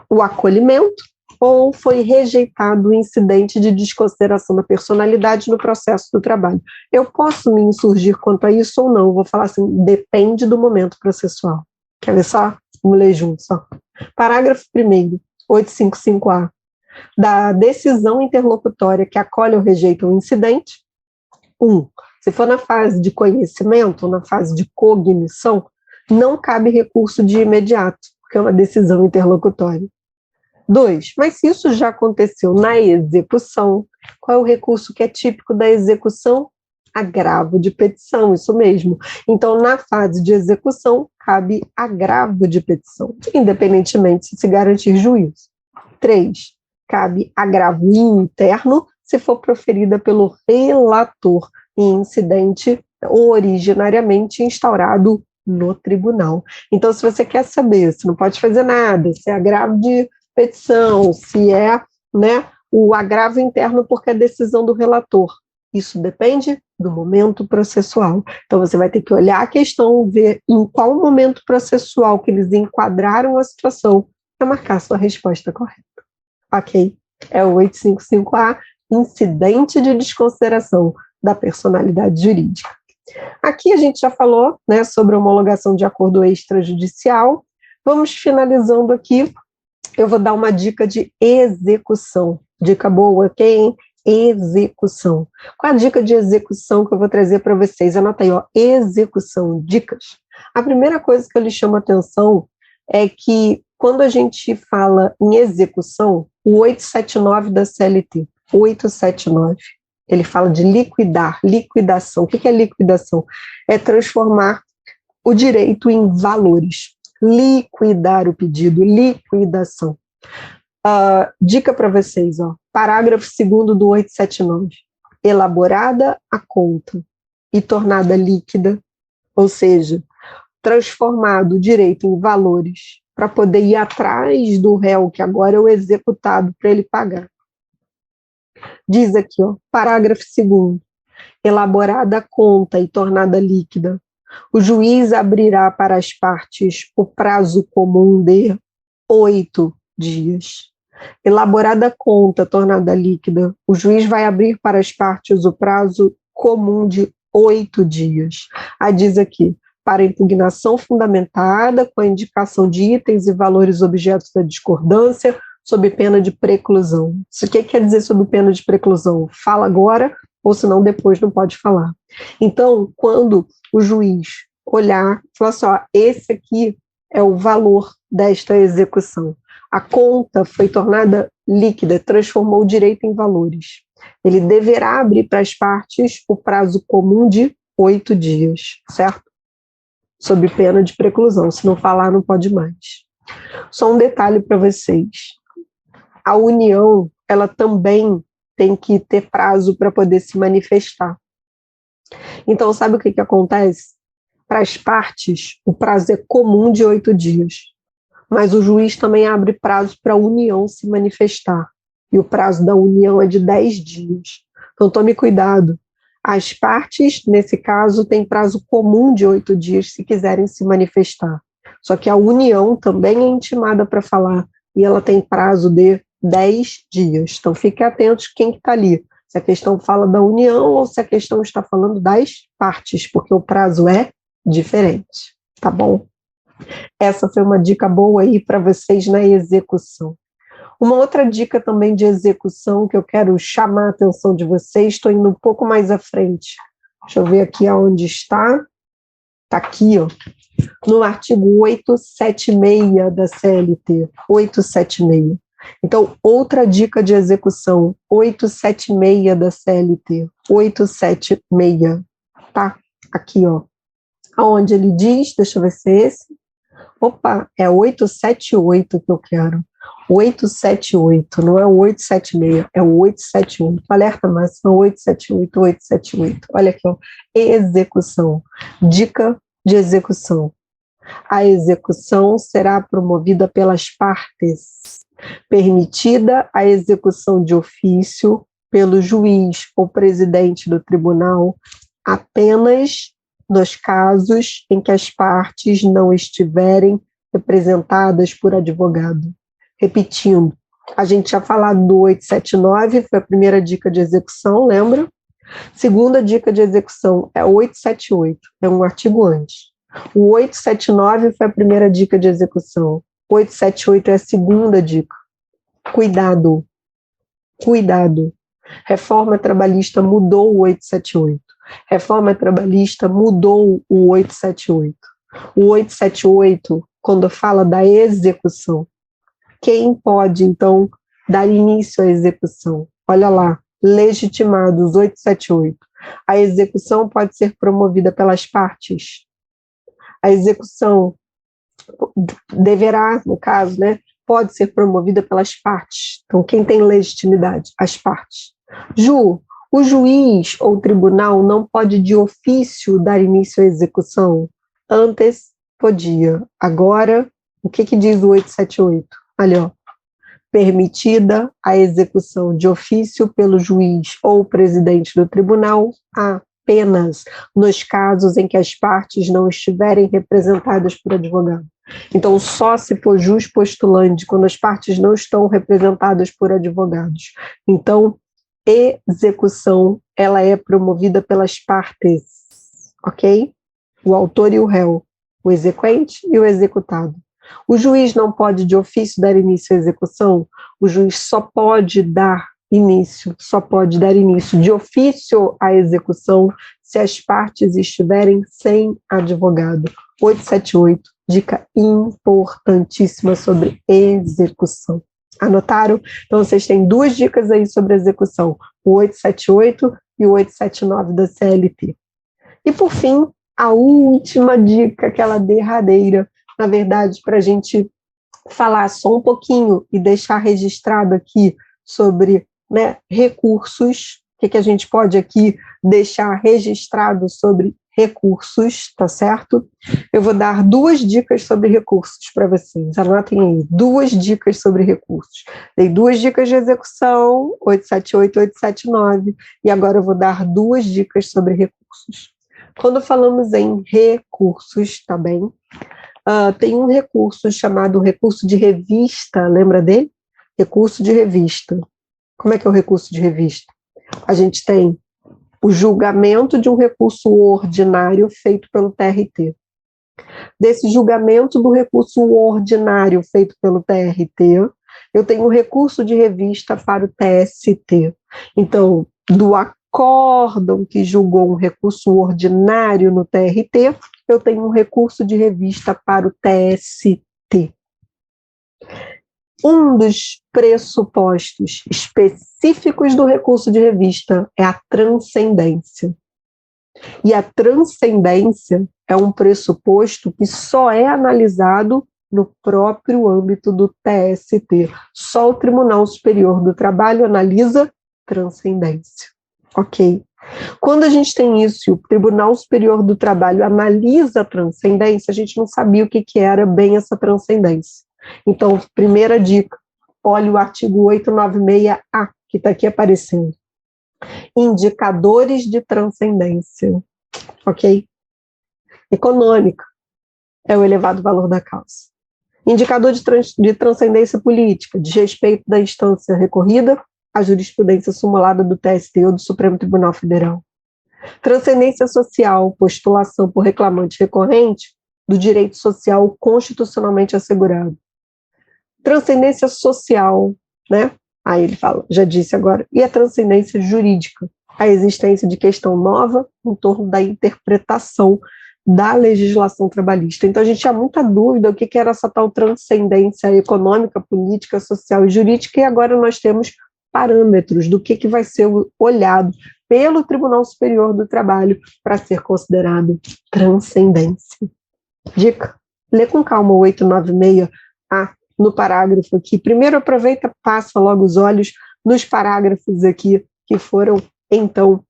o acolhimento ou foi rejeitado o incidente de desconsideração da personalidade no processo do trabalho? Eu posso me insurgir quanto a isso ou não? Eu vou falar assim, depende do momento processual. Quer ver só? Vamos ler junto só. Parágrafo 1º, 855A. Da decisão interlocutória que acolhe ou rejeita o incidente. 1. Se for na fase de conhecimento ou na fase de cognição, não cabe recurso de imediato, porque é uma decisão interlocutória. 2. Mas se isso já aconteceu na execução, qual é o recurso que é típico da execução? Agravo de petição, isso mesmo. Então, na fase de execução, cabe agravo de petição, independentemente se garantir juízo. 3. Cabe agravo interno, se for proferida pelo relator em incidente originariamente instaurado no tribunal. Então, se você quer saber, se não pode fazer nada, se é agravo de petição, se é, né, o agravo interno porque é decisão do relator, isso depende do momento processual. Então, você vai ter que olhar a questão, ver em qual momento processual que eles enquadraram a situação para marcar sua resposta correta. Ok? É o 855A, incidente de desconsideração da personalidade jurídica. Aqui a gente já falou, né, sobre a homologação de acordo extrajudicial. Vamos finalizando aqui. Eu vou dar uma dica de execução. Dica boa, quem? execução. Qual a dica de execução que eu vou trazer para vocês? Anota aí, ó, execução, dicas. A primeira coisa que eu lhe chamo a atenção é que quando a gente fala em execução, o 879 da CLT, 879, ele fala de liquidar, liquidação. O que é liquidação? É transformar o direito em valores. Liquidar o pedido, liquidação. Dica para vocês, ó, parágrafo 2º do 879. Elaborada a conta e tornada líquida, ou seja, transformado o direito em valores para poder ir atrás do réu, que agora é o executado, para ele pagar. Diz aqui, ó, parágrafo 2º. Elaborada a conta e tornada líquida, o juiz abrirá para as partes o prazo comum de 8 dias. Elaborada a conta tornada líquida, o juiz vai abrir para as partes o prazo comum de 8 dias. Aí diz aqui, para impugnação fundamentada com a indicação de itens e valores objetos da discordância, sob pena de preclusão. Isso o que quer dizer sob pena de preclusão? Fala agora, ou senão depois não pode falar. Então, quando o juiz olhar, falar assim, ó, esse aqui é o valor desta execução. A conta foi tornada líquida, transformou o direito em valores. Ele deverá abrir para as partes o prazo comum de 8 dias, certo? Sob pena de preclusão. Se não falar, não pode mais. Só um detalhe para vocês. A união, ela também tem que ter prazo para poder se manifestar. Então, sabe o que acontece? Para as partes, o prazo é comum de 8 dias. Mas o juiz também abre prazo para a união se manifestar. E o prazo da união é de 10 dias. Então, tome cuidado. As partes, nesse caso, têm prazo comum de 8 dias se quiserem se manifestar. Só que a união também é intimada para falar. E ela tem prazo de 10 dias. Então, fique atentos quem que está ali. Se a questão fala da união ou se a questão está falando das partes, porque o prazo é diferente. Tá bom? Essa foi uma dica boa aí para vocês na execução. Uma outra dica também de execução que eu quero chamar a atenção de vocês, estou indo um pouco mais à frente. Deixa eu ver aqui aonde está. Está aqui, ó, no artigo 876 da CLT, 876. Então, outra dica de execução, 876 da CLT, 876, tá? Aqui, ó, aonde ele diz, deixa eu ver se é esse. Opa, é 878 que eu quero. 878, não é o 876, é o 878. Alerta máxima 878, 878. Olha aqui, ó. Execução. Dica de execução. A execução será promovida pelas partes. Permitida a execução de ofício pelo juiz ou presidente do tribunal apenas nos casos em que as partes não estiverem representadas por advogado. Repetindo, a gente já falado do 879, foi a primeira dica de execução, lembra? Segunda dica de execução é o 878, é um artigo antes. O 879 foi a primeira dica de execução. 878 é a segunda dica. Cuidado, cuidado. Reforma trabalhista mudou o 878. Reforma trabalhista mudou o 878. O 878, quando fala da execução, quem pode, então, dar início à execução? Olha lá, legitimados, 878. A execução pode ser promovida pelas partes. A execução deverá, no caso, né, pode ser promovida pelas partes. Então, quem tem legitimidade? As partes. O juiz ou o tribunal não pode de ofício dar início à execução? Antes podia. Agora, o que diz o 878? Olha, ó. Permitida a execução de ofício pelo juiz ou presidente do tribunal apenas nos casos em que as partes não estiverem representadas por advogado. Então, só se for jus postulante, quando as partes não estão representadas por advogados. Então, execução, ela é promovida pelas partes, ok? O autor e o réu, o exequente e o executado. O juiz não pode de ofício dar início à execução, o juiz só pode dar início, só pode dar início de ofício à execução se as partes estiverem sem advogado. 878, dica importantíssima sobre execução. Anotaram? Então, vocês têm 2 dicas aí sobre execução, o 878 e o 879 da CLT. E, por fim, a última dica, aquela derradeira, na verdade, para a gente falar só um pouquinho e deixar registrado aqui sobre, né, recursos, o que a gente pode aqui deixar registrado sobre recursos, tá certo? Eu vou dar 2 dicas sobre recursos para vocês, anotem aí, 2 dicas sobre recursos. Dei 2 dicas de execução, 878 e 879, e agora eu vou dar 2 dicas sobre recursos. Quando falamos em recursos, tá bem? Tem um recurso chamado recurso de revista, lembra dele? Recurso de revista. Como é que é o recurso de revista? A gente tem o julgamento de um recurso ordinário feito pelo TRT. Desse julgamento do recurso ordinário feito pelo TRT, eu tenho um recurso de revista para o TST. Então, do acórdão que julgou um recurso ordinário no TRT, eu tenho um recurso de revista para o TST. Um dos pressupostos específicos do recurso de revista é a transcendência. E a transcendência é um pressuposto que só é analisado no próprio âmbito do TST. Só o Tribunal Superior do Trabalho analisa transcendência. Ok? Quando a gente tem isso e o Tribunal Superior do Trabalho analisa a transcendência, a gente não sabia o que era bem essa transcendência. Então, primeira dica, olhe o artigo 896A, que está aqui aparecendo. Indicadores de transcendência, ok? Econômica é o elevado valor da causa. Indicador de transcendência política, de respeito da instância recorrida à jurisprudência sumulada do TST ou do Supremo Tribunal Federal. Transcendência social, postulação por reclamante recorrente do direito social constitucionalmente assegurado. Transcendência social, né? Aí ele fala, já disse agora, e a transcendência jurídica, a existência de questão nova em torno da interpretação da legislação trabalhista. Então, a gente tinha muita dúvida o que era essa tal transcendência econômica, política, social e jurídica, e agora nós temos parâmetros do que vai ser olhado pelo Tribunal Superior do Trabalho para ser considerado transcendência. Dica, lê com calma o 896A no parágrafo aqui. Primeiro aproveita, passa logo os olhos nos parágrafos aqui que foram, então,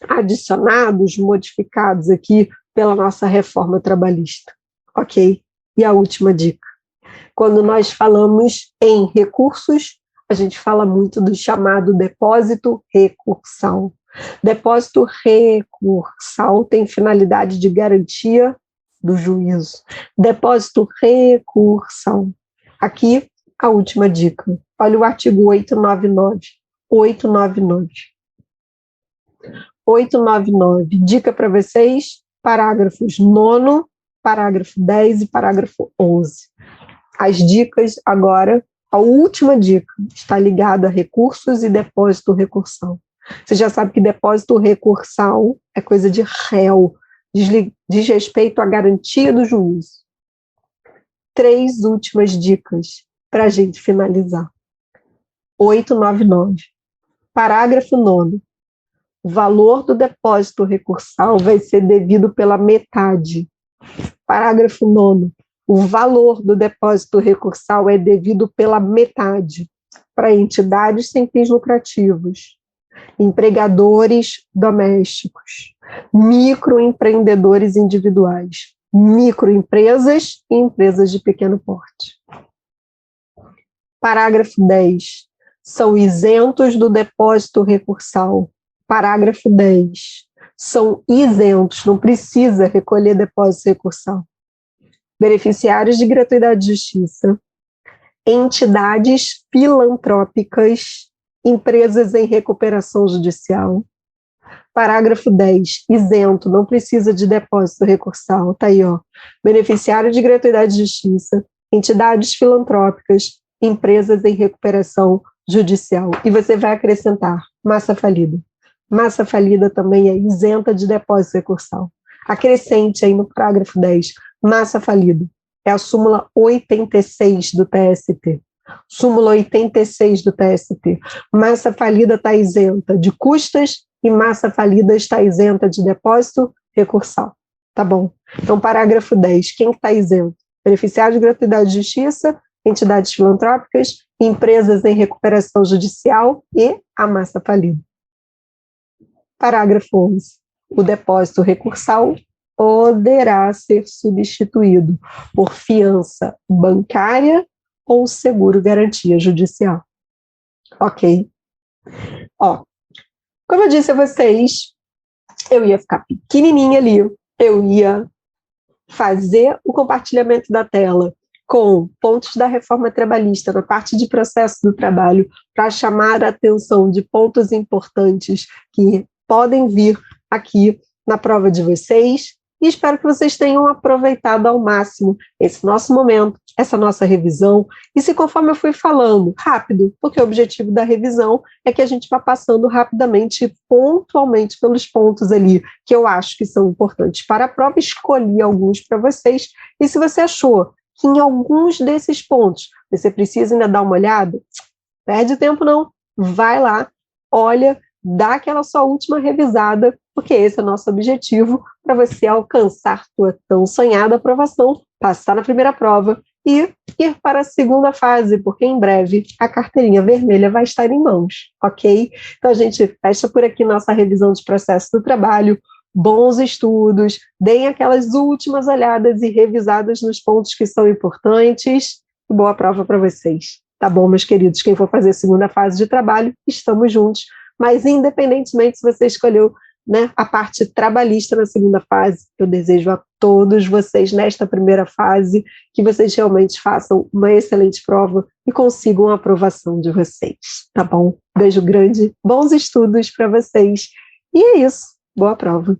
adicionados, modificados aqui pela nossa reforma trabalhista, ok? E a última dica. Quando nós falamos em recursos, a gente fala muito do chamado depósito recursal. Depósito recursal tem finalidade de garantia do juízo. Depósito recursal. Aqui, a última dica. Olha o artigo 899. 899. 899. Dica para vocês, parágrafos 9º, parágrafo 10 e parágrafo 11. As dicas agora, a última dica, está ligada a recursos e depósito recursal. Você já sabe que depósito recursal é coisa de réu, diz respeito à garantia do juízo. 3 últimas dicas para a gente finalizar. 899. Parágrafo 9º. O valor do depósito recursal vai ser devido pela metade. Parágrafo 9º. O valor do depósito recursal é devido pela metade para entidades sem fins lucrativos, empregadores domésticos, microempreendedores individuais, microempresas e empresas de pequeno porte. Parágrafo 10. São isentos do depósito recursal. Parágrafo 10. São isentos, não precisa recolher depósito recursal. Beneficiários de gratuidade de justiça, entidades filantrópicas, empresas em recuperação judicial. Parágrafo 10, isento, não precisa de depósito recursal, está aí, ó. Beneficiário de gratuidade de justiça, entidades filantrópicas, empresas em recuperação judicial. E você vai acrescentar massa falida. Massa falida também é isenta de depósito recursal. Acrescente aí no parágrafo 10, massa falida. É a súmula 86 do TST. Súmula 86 do TST. Massa falida está isenta de custas e massa falida está isenta de depósito recursal. Tá bom? Então, parágrafo 10. Quem está isento? Beneficiário de gratuidade de justiça, entidades filantrópicas, empresas em recuperação judicial e a massa falida. Parágrafo 11. O depósito recursal poderá ser substituído por fiança bancária ou seguro-garantia judicial. Ok? Ó, como eu disse a vocês, eu ia ficar pequenininha ali, eu ia fazer o compartilhamento da tela com pontos da reforma trabalhista na parte de processo do trabalho para chamar a atenção de pontos importantes que podem vir aqui na prova de vocês e espero que vocês tenham aproveitado ao máximo esse nosso momento, essa nossa revisão, e se conforme eu fui falando, rápido, porque o objetivo da revisão é que a gente vá passando rapidamente, pontualmente pelos pontos ali que eu acho que são importantes para a prova, escolhi alguns para vocês, e se você achou que em alguns desses pontos você precisa ainda dar uma olhada, perde tempo não, vai lá, olha, dá aquela sua última revisada, porque esse é o nosso objetivo para você alcançar sua tão sonhada aprovação, passar na primeira prova e ir para a segunda fase, porque em breve a carteirinha vermelha vai estar em mãos, ok? Então a gente fecha por aqui nossa revisão de processo do trabalho, bons estudos, deem aquelas últimas olhadas e revisadas nos pontos que são importantes, e boa prova para vocês. Tá bom, meus queridos? Quem for fazer a segunda fase de trabalho, estamos juntos, mas independentemente se você escolheu, né, a parte trabalhista na segunda fase, eu desejo a todos vocês nesta primeira fase que vocês realmente façam uma excelente prova e consigam a aprovação de vocês, tá bom? Beijo grande, bons estudos para vocês e é isso, boa prova!